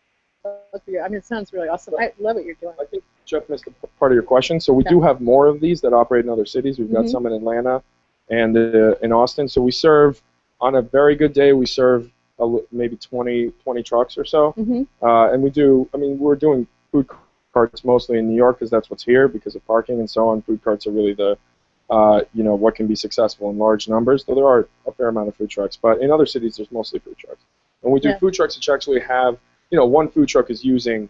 It sounds really awesome. I love what you're doing. I think Jeff missed a part of your question. So we do have more of these that operate in other cities. We've got some in Atlanta and in Austin. So we serve, on a very good day, we serve maybe 20 trucks or so. And we do, we're doing food carts mostly in New York because that's what's here because of parking and so on. Food carts are really the, what can be successful in large numbers. Though there are a fair amount of food trucks. But in other cities, there's mostly food trucks. And we do food trucks which actually have, one food truck is using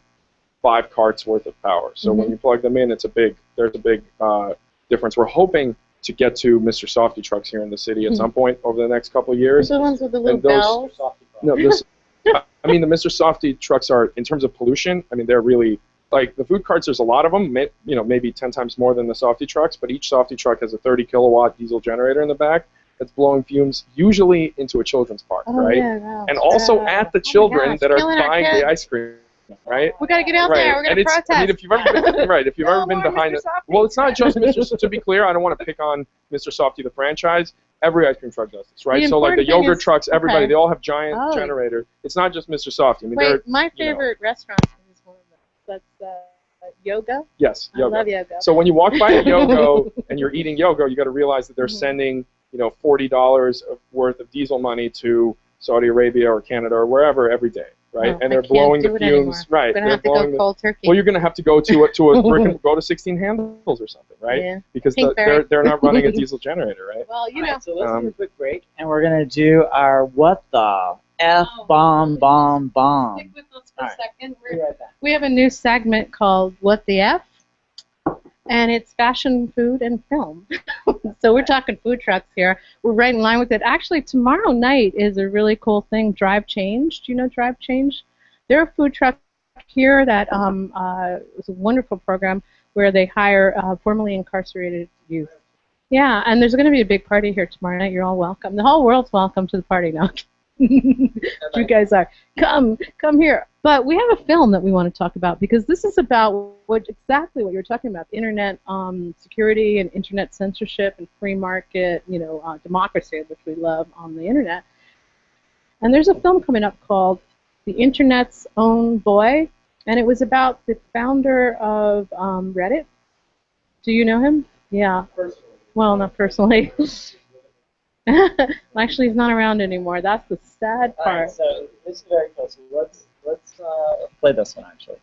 5 carts worth of power. So when you plug them in, there's a big difference. We're hoping to get to Mr. Softy trucks here in the city at some point over the next couple of years. The ones with the little bells. No, the Mr. Softy trucks are, in terms of pollution, they're really, like the food carts, there's a lot of them, maybe 10 times more than the Softy trucks, but each Softy truck has a 30 kilowatt diesel generator in the back that's blowing fumes, usually into a children's park, right? Yeah, wow. And also at the children that are buying the ice cream, right? We got to get out there. We're going to protest. If you've ever been behind it, well, it's not just Mr. To be clear, I don't want to pick on Mr. Softy the franchise. Every ice cream truck does this, right? So like the yogurt trucks, everybody, they all have giant generators. It's not just Mr. Softy. Wait, my favorite restaurant is one of them. That's Yoga. Yes, Yoga. I love Yoga. So when you walk by a Yoga and you're eating Yoga, you got to realize that they're sending, $40 worth of diesel money to Saudi Arabia or Canada or wherever every day, right? And they're blowing the fumes, right? We're gonna have to go cold turkey. Well, you're going to have to go to a brick and go to 16 Handles or something, right? Yeah. Because they're not running a diesel generator, right? Well, So let's take a quick break, and we're gonna do our what the f bomb. Stick with us for a second. We have a new segment called What the F? And it's fashion, food, and film. So we're talking food trucks here. We're right in line with it. Actually, tomorrow night is a really cool thing, Drive Change. Do you know Drive Change? They're a food truck here that was a wonderful program where they hire formerly incarcerated youth. Yeah, and there's going to be a big party here tomorrow night. You're all welcome. The whole world's welcome to the party now. You guys are. Come here. But we have a film that we want to talk about because this is about exactly what you're talking about, internet security and internet censorship and free market, democracy, which we love on the internet. And there's a film coming up called The Internet's Own Boy, and it was about the founder of Reddit. Do you know him? Yeah. Personally. Well, not personally. Actually, he's not around anymore. That's the sad part. All right, so this is very close. Let's play this one actually.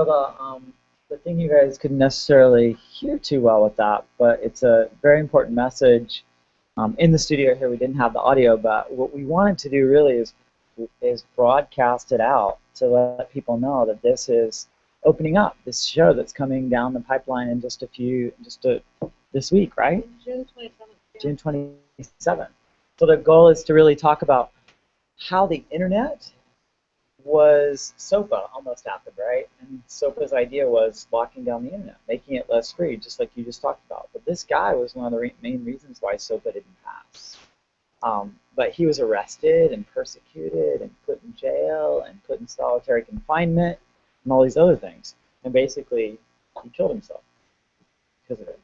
So the thing you guys couldn't necessarily hear too well with that, but it's a very important message. In the studio here, we didn't have the audio, but what we wanted to do really is broadcast it out to let people know that this is opening up. This show that's coming down the pipeline in this week, right? June 27th. June 27th. So the goal is to really talk about how the internet was SOPA almost happened, right? And SOPA's idea was locking down the internet, making it less free, just like you just talked about. But this guy was one of the main reasons why SOPA didn't pass. But he was arrested and persecuted and put in jail and put in solitary confinement and all these other things. And basically, he killed himself because of it.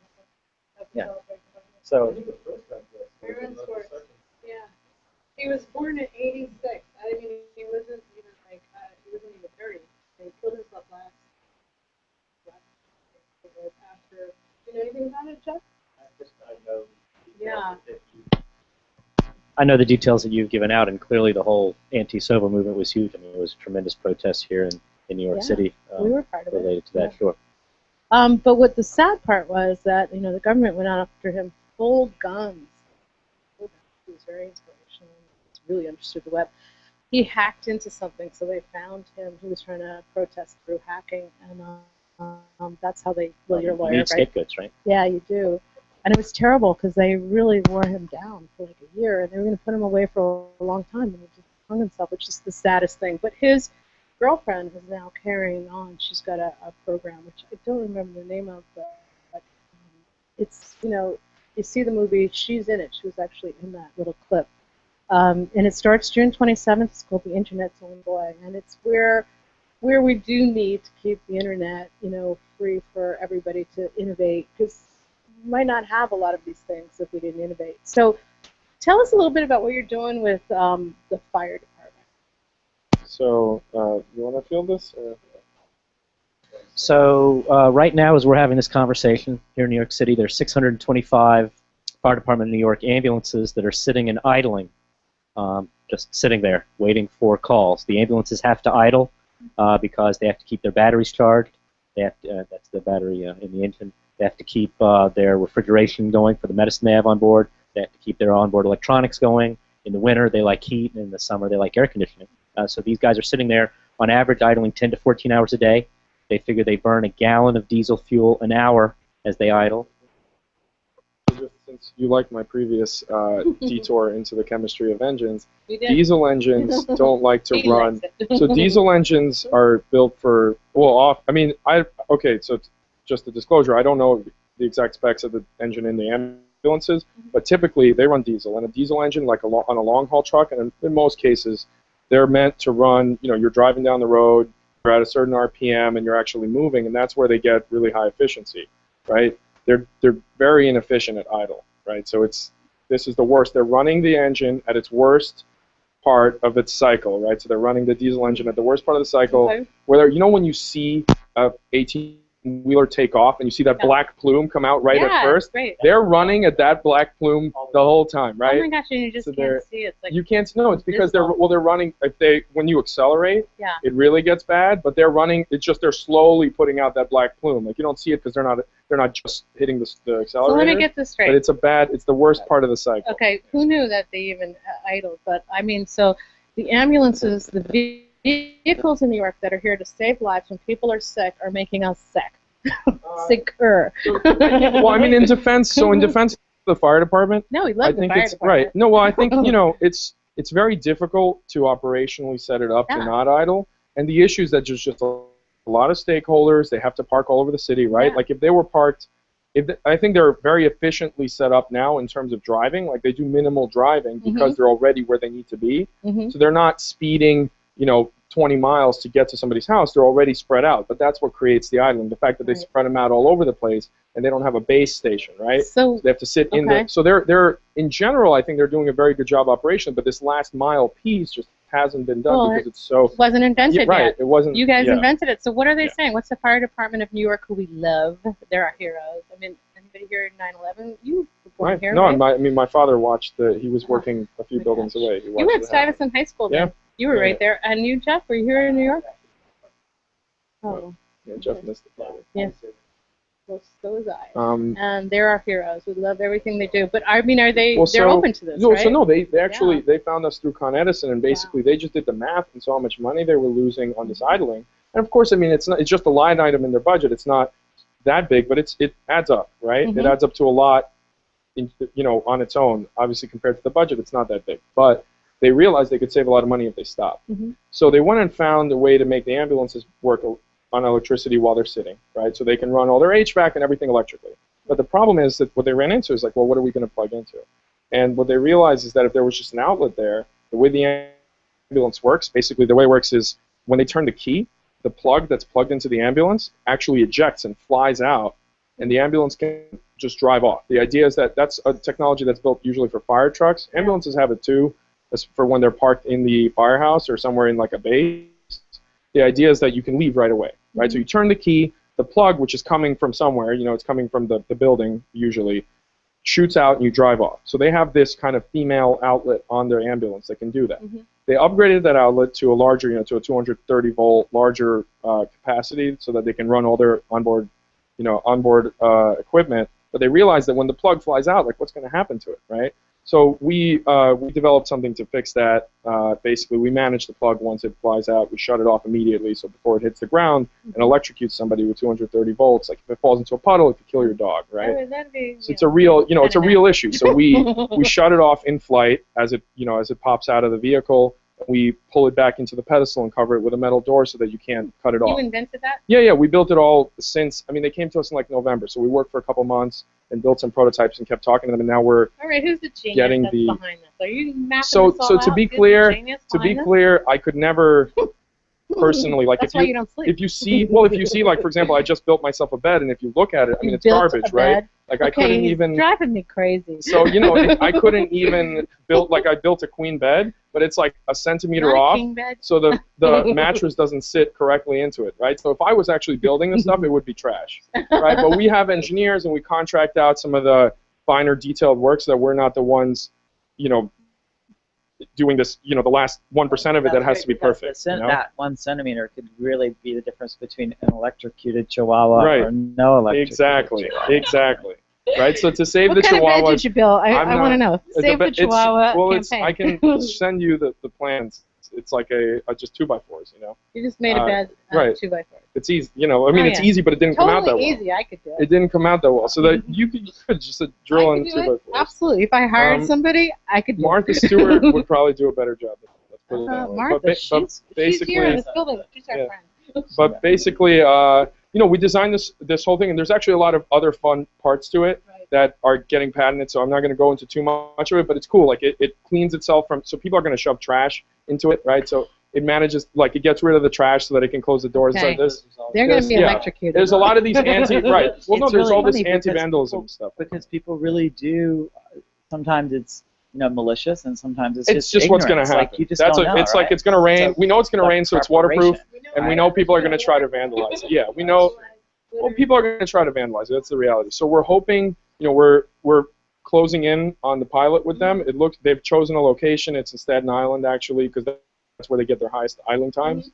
Yeah. So. Yeah. He was born in '86. I mean, he wasn't even like he wasn't even 30. And he killed himself last after. Do you know anything about it, Jeff? I know. Yeah. I know the details that you've given out, and clearly the whole anti-SOPA movement was huge. I mean, it was a tremendous protest here in New York City. We were part of it. Related to that, sure. But what the sad part was that the government went after him full guns. He was very inspirational. He really understood the web. He hacked into something, so they found him. He was trying to protest through hacking, and that's how they. Well, you're a lawyer, You need right? scapegoats, right? Yeah, you do. And it was terrible because they really wore him down for like a year, and they were going to put him away for a long time, and he just hung himself, which is the saddest thing. But his girlfriend is now carrying on. She's got a program, which I don't remember the name of, but it's, you see the movie, she's in it. She was actually in that little clip. And it starts June 27th. It's called The Internet's Own Boy, and it's where we do need to keep the internet, free for everybody to innovate, because we might not have a lot of these things if we didn't innovate. So tell us a little bit about what you're doing with the fire department. So, you want to field this? So right now, as we're having this conversation here in New York City, there's 625 Fire Department of New York ambulances that are sitting and idling, just sitting there waiting for calls. The ambulances have to idle because they have to keep their batteries charged. They have to, that's the battery in the engine. They have to keep their refrigeration going for the medicine they have on board. They have to keep their onboard electronics going. In the winter, they like heat, and in the summer, they like air conditioning. So these guys are sitting there, on average, idling 10 to 14 hours a day. They figure they burn a gallon of diesel fuel an hour as they idle. Just since you liked my previous detour into the chemistry of engines, We did. diesel engines don't like to He run. likes it. So diesel engines are built for, okay, so just a disclosure, I don't know the exact specs of the engine in the ambulances, but typically they run diesel. And a diesel engine, like on a long-haul truck, and in most cases, they're meant to run, you're driving down the road, you're at a certain RPM, and you're actually moving, and that's where they get really high efficiency, right? They're very inefficient at idle, right? So this is the worst. They're running the engine at its worst part of its cycle, right? So they're running the diesel engine at the worst part of the cycle, Okay. where when you see a 18-wheeler take off and you see that black plume come out right at first, Great. they're running at that black plume the whole time, right? Oh my gosh, and you just So can't see it. It's like You can't know. It's because they're running. When you accelerate, Yeah. it really gets bad. But they're running. It's just they're slowly putting out that black plume. Like you don't see it because they're not just hitting the accelerator. So let me get this straight. But it's the worst part of the cycle. Okay, who knew that they even idled? But I mean, so the ambulances, the vehicles in New York that are here to save lives when people are sick are making us sick. Sicker. Well, I mean, in defense of the fire department, No, we love I the think fire it's department. right. No, well, I think it's very difficult to operationally set it up to Yeah. not idle, and the issue is that there's just a lot of stakeholders. They have to park all over the city, right? Yeah. Like if they were parked, I think they're very efficiently set up now in terms of driving. Like they do minimal driving because they're already where they need to be, Mhm. so they're not speeding, 20 miles to get to somebody's house. They're already spread out, but that's what creates the idling. The fact that they Right. spread them out all over the place and they don't have a base station, right? So They have to sit in Okay. the. So they're in general, I think they're doing a very good job operation, but this last mile piece just hasn't been done Well, because it's so. it wasn't invented right, yet. it wasn't. You guys yeah. invented it. So what are they Yeah. saying? What's the fire department of New York, who we love? They're our heroes. I mean, anybody here in 9/11? You were born Right. here, No, right? my father watched he was working a few my buildings gosh. away. He You watched were at it happen. Stuyvesant High School Yeah. then. You were Yeah. right there. And you, Jeff, were you here in New York? Oh, Yeah, Jeff missed the party. Yes. Well, so was I. Um, And they're our heroes. We love everything they do. But I mean, are they? Well, They're open to this, no, right? so no, they actually Yeah. they found us through Con Edison, and basically they just did the math and saw how much money they were losing on this idling. And of course, I mean, it's just a line item in their budget. It's not that big, but it adds up, right? It adds up to a lot, on its own. Obviously, compared to the budget, it's not that big, but they realized they could save a lot of money if they stopped. So they went and found a way to make the ambulances work on electricity while they're sitting, right? So they can run all their HVAC and everything electrically. But the problem is that what they ran into is like, well, what are we going to plug into? And what they realized is that if there was just an outlet there, the way the ambulance works, basically the way it works is when they turn the key, the plug that's plugged into the ambulance actually ejects and flies out, and the ambulance can just drive off. The idea is that that's a technology that's built usually for fire trucks. Ambulances have it too, for when they're parked in the firehouse or somewhere in like a base. The idea is that you can leave right away, right? So you turn the key, the plug, which is coming from somewhere, it's coming from the building usually, shoots out and you drive off. So they have this kind of female outlet on their ambulance that can do that. They upgraded that outlet to a larger, to a 230 volt larger capacity so that they can run all their onboard equipment. But they realized that when the plug flies out, like what's going to happen to it, right? So we developed something to fix that. Basically, we manage the plug once it flies out. We shut it off immediately, so before it hits the ground and electrocutes somebody with 230 volts, like if it falls into a puddle, it could kill your dog, right? Oh, that'd be, So it's a real, it's a real issue. So we shut it off in flight as it pops out of the vehicle. We pull it back into the pedestal and cover it with a metal door so that you can't cut it off. You invented that? Yeah, we built it all since, they came to us in like November, so we worked for a couple months and built some prototypes and kept talking to them, and now we're all right. Who's the genius getting that's the behind this? Are you mapping so this all so to out? be Who's the clear, genius behind this? I could never personally like That's why you don't sleep. if you see like for example, I just built myself a bed, and if you look at it, You it's built garbage, a right? bed? Like I Okay, couldn't he's even driving me crazy. so I couldn't even I built a queen bed, but it's like a centimeter Not a off, king bed? so the mattress doesn't sit correctly into it, right? So if I was actually building this stuff, it would be trash, right? But we have engineers, and we contract out some of the finer detailed work so that we're not the ones, doing this, the last 1% of it that has to be perfect. That 1 centimeter could really be the difference between an electrocuted chihuahua Right. or no electrocuted chihuahua. Exactly. Right. So to save What the kind of bed chihuahuas, did you build? I want to know. Save the Chihuahua campaign. I can send you the plans. It's like just 2x4s. You just made a bed right. 2x4. It's easy. It's easy, but it didn't come out that well. Totally easy. I could do it. It didn't come out that well. So that you could just drill in 2x4s. Absolutely. If I hired somebody, I could do Martha it. Stewart would probably do a better job. Let's put it that way. Martha, she's here in this building. She's our friend. But basically, we designed this whole thing, and there's actually a lot of other fun parts to it that are getting patented. So I'm not going to go into too much of it, but it's cool. Like it cleans itself so people are going to shove trash into it, right? So it manages, it gets rid of the trash so that it can close the doors like this. They're going to be electrocuted. There's a lot of these right. Well, no, there's all this anti-vandalism stuff. Because people really do. Sometimes it's malicious, and sometimes it's just what's going to happen. Like you just don't know, it's right? like it's going to rain. We know it's going to rain, so it's waterproof, and we know people are going to try to vandalize it. Yeah, we know. Well, people are going to try to vandalize it. That's the reality. So we're hoping, we're closing in on the pilot with them. They've chosen a location. It's in Staten Island, actually, because that's where they get their highest idling times.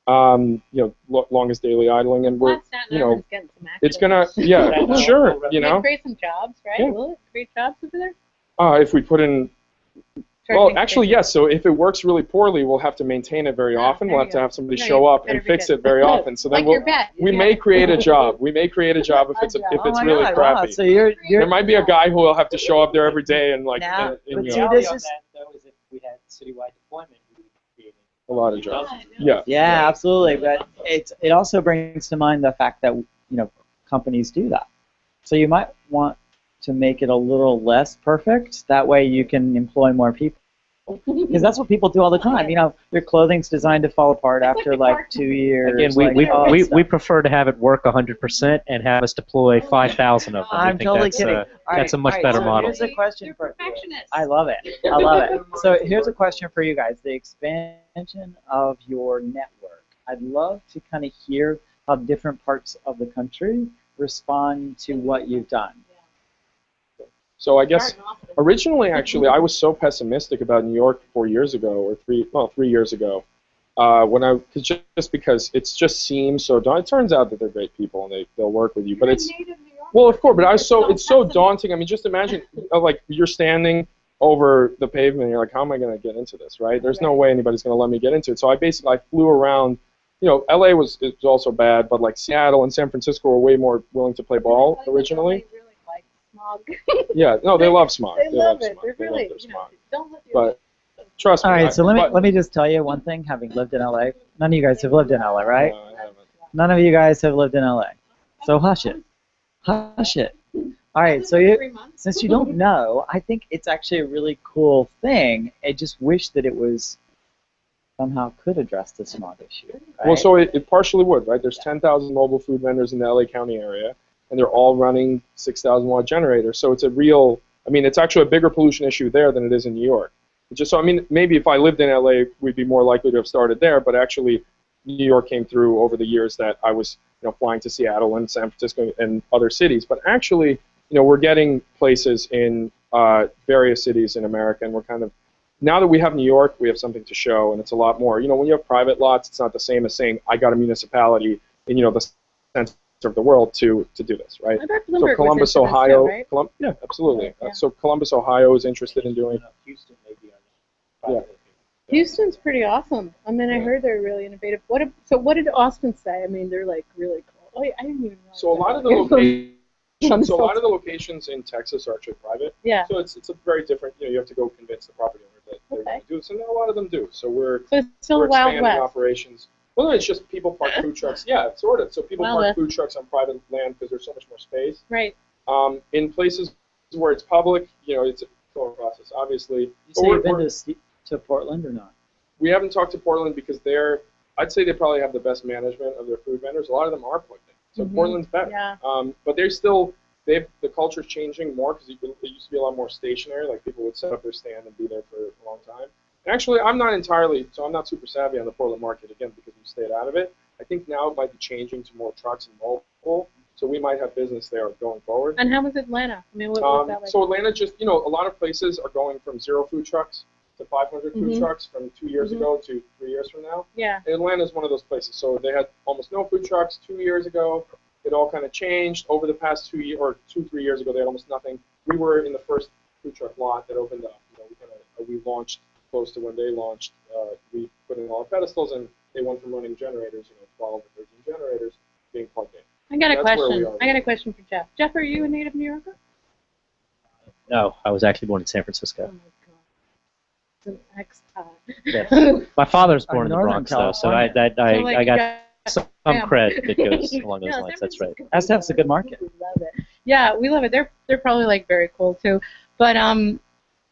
Longest daily idling, and we're, it's gonna, sure, It'll create some jobs, right? Yeah. Will it create jobs over there? If we put in. Well, actually, yes. So if it works really poorly, we'll have to maintain it very often. We'll have to have somebody show up and fix it very often. So then we may create a job. We may create a job if it's really crappy. Wow. So you're there might be a guy who will have to show up there every day and now, The reality of that, though, is if we had citywide deployment, we would be creating a lot of jobs. Yeah, absolutely. But it also brings to mind the fact that companies do that. So you might want to make it a little less perfect. That way you can employ more people. Because that's what people do all the time. Your clothing's designed to fall apart after like 2 years. Again, we prefer to have it work 100% and have us deploy 5,000 of them. I'm totally kidding. That's a much better model. Here's a question for you. I love it. So here's a question for you guys. The expansion of your network. I'd love to kind of hear how different parts of the country respond to what you've done. So I guess originally, actually, I was so pessimistic about New York 4 years ago, or 3 years ago, just because it just seems so daunting. It turns out that they're great people and they'll work with you, but You're a it's native New Yorker. well, of course, but it's so fascinating. daunting. I mean, just imagine like you're standing over the pavement and you're like, how am I going to get into this, right? There's no way anybody's going to let me get into it. So I flew around. You know, LA was also bad, but like Seattle and San Francisco were way more willing to play ball originally. They really like smog. Yeah, no, they love smog. They love it. Smog. They're They really, love their you know, smog. don't let the But trust me. All right, so but- let me just tell you one thing. Having lived in LA, none of you guys have lived in LA, right? No, I haven't. None of you guys have lived in LA. So hush it. Hush it. All right, so 3 months. since you don't know, I think it's actually a really cool thing. I just wish that it was somehow could address the smog issue. Right? Well, so it partially would, right? There's 10,000 mobile food vendors in the LA County area, and they're all running 6,000 watt generators. So it's a real, I mean, it's actually a bigger pollution issue there than it is in New York. Just so, I mean, maybe if I lived in LA, we'd be more likely to have started there, but actually New York came through over the years that I was, flying to Seattle and San Francisco and other cities. But actually, we're getting places in various cities in America, and we're kind of, now that we have New York, we have something to show, and it's a lot more. When you have private lots, it's not the same as saying, I got a municipality in, the center of the world to do this, right? I bet So Bloomberg Columbus, was into this Ohio, too, right? yeah, absolutely. Yeah. So Columbus, Ohio is interested in doing. Houston maybe. Yeah. Houston's pretty awesome. I mean, I Yeah. heard they're really innovative. What did Austin say? I mean, they're like really cool. Oh, I didn't even realize So a lot of the locations in Texas are actually private. Yeah. So it's a very different. You have to go convince the property owner that they're going to do this, and a lot of them do. So we're So it's still we're the Wild expanding West. operations. Well, no, it's just people park food trucks. Yeah, sort of. So people Wild park West. food trucks on private land because there's so much more space. Right. In places where it's public, it's a total process, obviously. You But say we're- you've been we're- to Portland or not? We haven't talked to Portland because I'd say they probably have the best management of their food vendors. A lot of them are plugged in. So Mhm. Portland's better. Yeah. But the culture's changing more because it used to be a lot more stationary. Like people would set up their stand and be there for a long time. And actually, I'm not super savvy on the Portland market again because we stayed out of it. I think now it might be changing to more trucks and mobile. So we might have business there going forward. And how was Atlanta? I mean, what was that like? So Atlanta just, a lot of places are going from 0 food trucks to 500 food Mhm. trucks from 2 years Mhm. ago to 3 years from now. Yeah. And Atlanta is one of those places. So they had almost no food trucks 2 years ago. It all kind of changed over the past 3 years ago. They had almost nothing. We were in the first food truck lot that opened up. We launched close to when they launched. We put in all our pedestals, and they went from running generators, 12 or 13 generators, being plugged in. I got a That's where we question. are. I got a question for Jeff. Jeff, are you a native New Yorker? No, I was actually born in San Oh Francisco. my God. It's an ex-tie. Yes. My father's born in the Northern Bronx, though, so I So, like, I you got some family. cred that goes along those Yeah, lines. San That's right. Francisco. SF's a good market. We love it. Yeah, we love it. They're probably like very cool too. But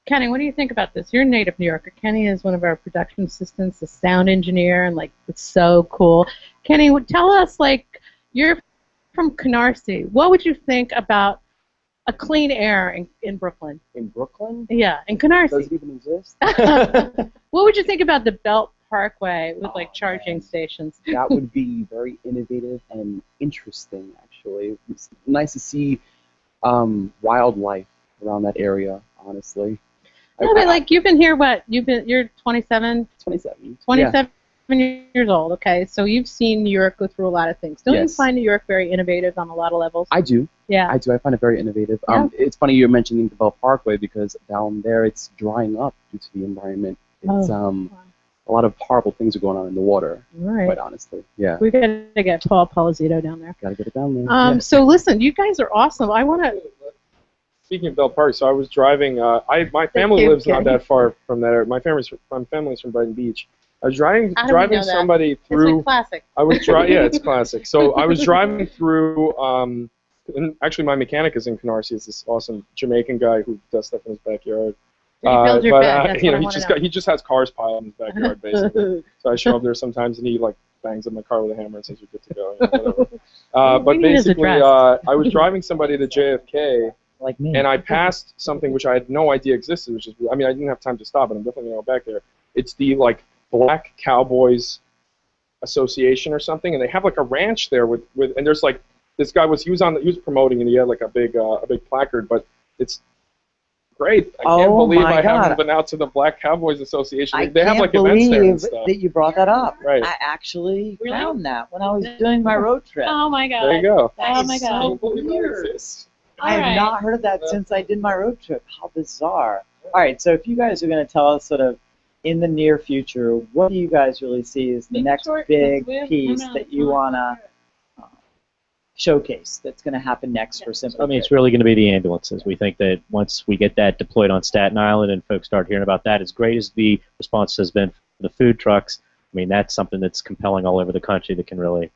Kenny, what do you think about this? You're a native New Yorker. Kenny is one of our production assistants, a sound engineer, and like it's so cool. Kenny, tell us, like, you're from Canarsie. What would you think about a clean air in Brooklyn? In Brooklyn? Yeah, in Does Canarsie. it even exist? What would you think about the Belt Parkway with like Oh, charging man. stations? That would be very innovative and interesting, actually. It's nice to see wildlife around that area, honestly. No, but like you've been here. What? You're 27. 27. 27 years old. Okay, so you've seen New York go through a lot of things. Don't you Yes. find New York very innovative on a lot of levels? I do. Yeah. I do. I find it very innovative. Yeah. It's funny you're mentioning the Belt Parkway because down there it's drying up due to the environment. It's a lot of horrible things are going on in the water, All right. quite honestly. Yeah. We gotta get Paul Polizito down there. Gotta get it down there. Yeah. So listen, you guys are awesome. I want to. Speaking of Belt Park, so I was driving. My family you, lives not Kenny. that far from that area. My family's from Brighton Beach. I was driving How do we know that? somebody It's through. like classic. I was driving. Yeah, it's classic. So I was driving through. And actually, my mechanic is in Canarsie. It's this awesome Jamaican guy who does stuff in his backyard. Did he build your bed? That's what I wanna know. he just has cars piled in his backyard basically. So I show up there sometimes, and he like bangs on my car with a hammer and says, "You're good to go." Whatever. We But need his basically, address. I was driving somebody to JFK. Like me. And I passed something which I had no idea existed, which is, I mean, I didn't have time to stop, but I'm definitely going to go back there. It's the, like, Black Cowboys Association or something, and they have, like, a ranch there with and there's, like, this guy he was promoting, and he had, like, a big placard, but it's great. I can't Oh believe my I God. haven't been out to the Black Cowboys Association. I They have can't like events there and believe stuff. that you brought that up. Right. I actually Really? found that when I was doing my road trip. Oh my God. There you go. That Oh is my so God. Can't believe that weird. exists. I have Alright. not heard that since I did my road trip. How bizarre. All right, so if you guys are going to tell us sort of in the near future, what do you guys really see as the Make it next short, big 'cause we have piece time that you want to showcase that's going to happen next for Simply I mean, Good? it's really going to be the ambulances. We think that once we get that deployed on Staten Island and folks start hearing about that, as great as the response has been for the food trucks, I mean, that's something that's compelling all over the country that can really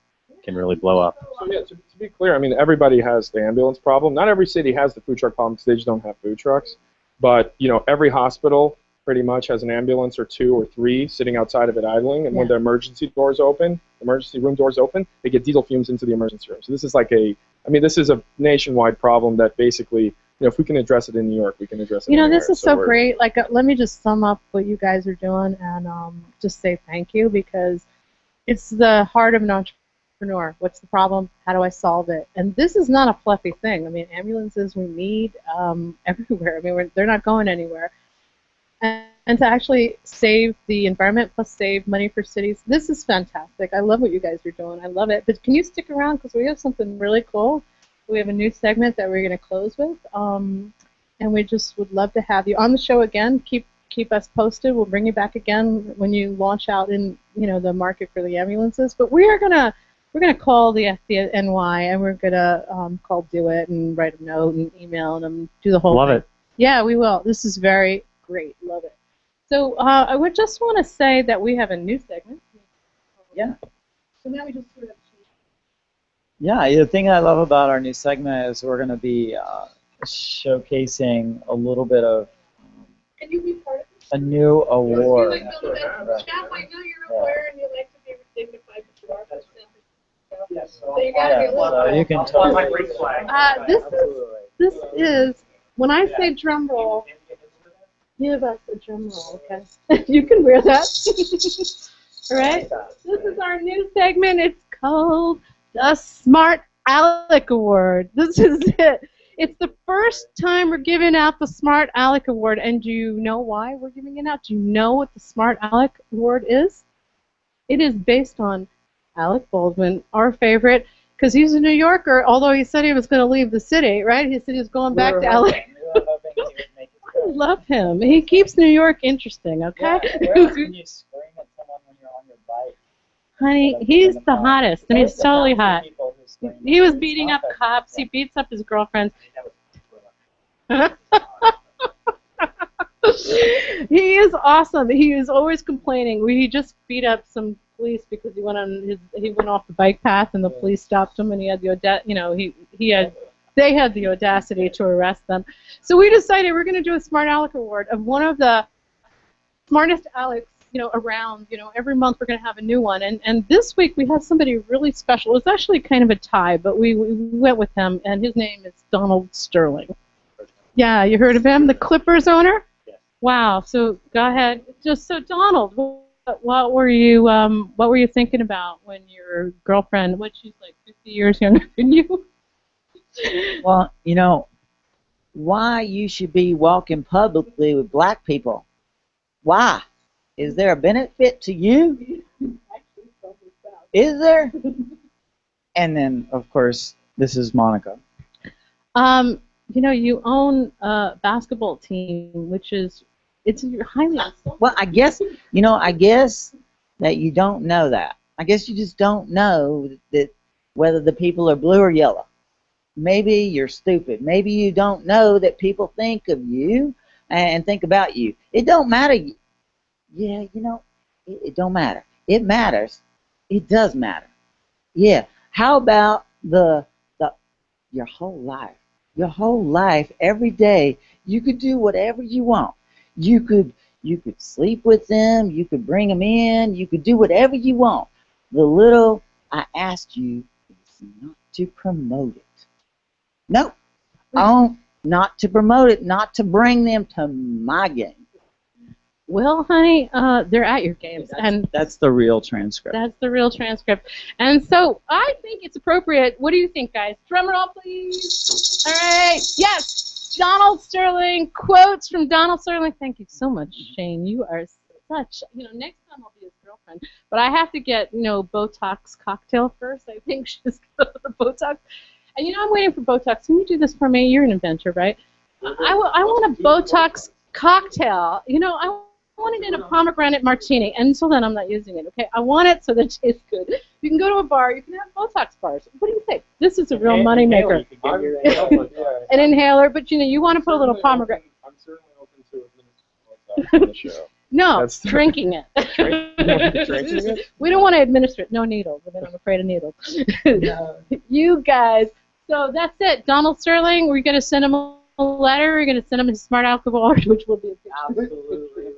blow up. So yeah, to be clear, I mean, everybody has the ambulance problem. Not every city has the food truck problem because they just don't have food trucks. But, you know, every hospital pretty much has an ambulance or 2 or 3 sitting outside of it idling. And when the emergency room doors open, they get diesel fumes into the emergency room. So this is like this is a nationwide problem that basically, you know, if we can address it in New York, we can address it You know, anywhere. this is so great. Like, let me just sum up what you guys are doing and just say thank you, because it's the heart of an entrepreneur. What's the problem? How do I solve it? And this is not a fluffy thing. I mean, ambulances we need everywhere. I mean, they're not going anywhere. And to actually save the environment plus save money for cities, this is fantastic. I love what you guys are doing. I love it. But can you stick around, because we have something really cool. We have a new segment that we're going to close with, and we just would love to have you on the show again. Keep us posted. We'll bring you back again when you launch out in, you know, the market for the ambulances. But we're gonna call the FDNY, and we're gonna call Do It and write a note and email them, do the whole Love thing. it. Yeah, we will. This is very great. Love it. So I would just want to say that we have a new segment. Yeah. So now we just sort of Yeah, the thing I love about our new segment is we're going to be showcasing a little bit of Can you be part of this? a new award. You like build events. Jeff, I know you're aware and you like to be dignified, but you are for Simply. Yes, So you gotta be a little. So you can I'll fly my totally. green flag. This is when I say drum roll. Give us a drum roll, okay? You can wear that. All right. This is our new segment. It's called the Smart Alec Award. This is it. It's the first time we're giving out the Smart Alec Award, and do you know why we're giving it out? Do you know what the Smart Alec Award is? It is based on Alec Baldwin, our favorite, because he's a New Yorker, although he said he was going to leave the city, right? He said he was going back to LA. I love him. He keeps New York interesting, okay? Can you scream at someone when you're on your bike? Honey, he's the hottest, and he's totally hot. He was beating up cops. He beats up his girlfriends. He is awesome. He is always complaining. He just beat up some police because he went off the bike path and the police stopped him, and he had the they had the audacity to arrest them. So we decided we're going to do a Smart Alec Award of one of the smartest Alecs, around. Every month we're going to have a new one. And this week we have somebody really special. It's actually kind of a tie, but we went with him, and his name is Donald Sterling. Yeah, you heard of him, the Clippers owner? Yes. Wow. So go ahead. So Donald, what were you thinking about when your girlfriend, she's like 50 years younger than you? Well, why you should be walking publicly with black people? Why? Is there a benefit to you? Is there? And then, of course, this is Monica. You own a basketball team, it's highly insulting. Well, I guess that you don't know that. I guess you just don't know that whether the people are blue or yellow. Maybe you're stupid. Maybe you don't know that people think of you and think about you. It don't matter. Yeah, it don't matter. It matters. It does matter. Yeah. How about your whole life? Your whole life, every day, you could do whatever you want. You could sleep with them. You could bring them in. You could do whatever you want. The little I asked you is not to promote it. No, not to promote it, not to bring them to my game. Well, honey, they're at your games, and That's the real transcript. that's the real transcript. And so I think it's appropriate. What do you think, guys? Drum roll, please. All right. Yes. Donald Sterling, quotes from Donald Sterling. Thank you so much, Shane. You are such, next time I'll be his girlfriend. But I have to get, Botox cocktail first. I think she's got the Botox. And, I'm waiting for Botox. Can you do this for me? You're an inventor, right? I want a Botox cocktail. I want it in a pomegranate martini. And until then, I'm not using it, okay? I want it so that it tastes good. You can go to a bar. You can have Botox bars. What do you think? This is a real moneymaker. An inhaler, but, you want to put a little pomegranate. I'm certainly open to administering Botox on the show. No, That's drinking it. Drinking it? We don't want to administer it. No needles. I mean, I'm afraid of needles. No. You guys. So that's it. Donald Sterling, we're going to send him a letter. We're going to send him his smart alcohol, which will be a picture. Absolutely.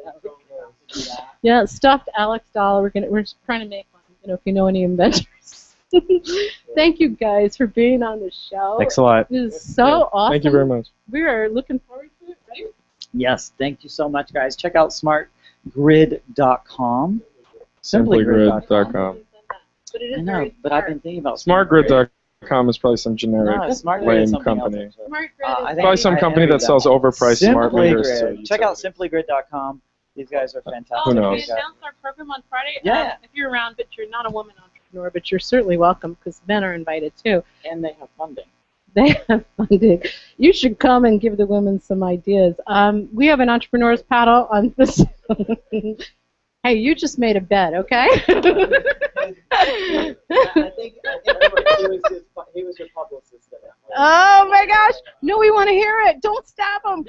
Yeah, stuffed Alex doll. We're just trying to make one. If you know any inventors. Thank you guys for being on the show. Thanks a lot. This is so awesome. Thank you very much. We are looking forward to it, right? Yes, thank you so much, guys. Check out smartgrid.com. Simplygrid.com. But it I is know, very but I've been thinking about Smartgrid.com is probably some generic No, Smart Grid lame is something company. else. Smart I Grid think- is Probably some company that sells overpriced smart meters. to SimplyGrid. Check out utilities. simplygrid.com. These guys are fantastic. Oh, Who did knows? we announce our program on Friday? Yeah. If you're around, but you're not a woman entrepreneur, but you're certainly welcome because men are invited too. And they have funding. They have funding. You should come and give the women some ideas. We have an entrepreneurs paddle on this. Hey, you just made a bet, okay? I think he was your publicist. Oh my gosh! No, we want to hear it. Don't stop them.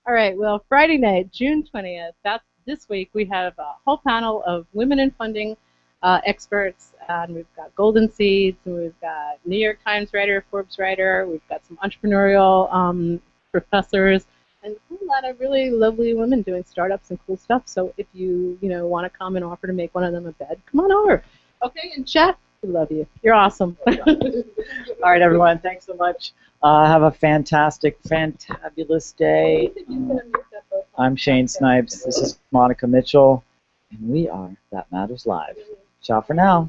All right. Well, Friday night, June 20th. That's this week. We have a whole panel of women in funding experts, and we've got Golden Seeds, and we've got New York Times writer, Forbes writer. We've got some entrepreneurial professors, and a whole lot of really lovely women doing startups and cool stuff. So if you want to come and offer to make one of them a bed, come on over. Okay, and Jeff, we love you. You're awesome. All right, everyone. Thanks so much. Have a fantastic, fantabulous day. I'm Shane Snipes. This is Monica Mitchell, and we are That Matters Live. Ciao for now.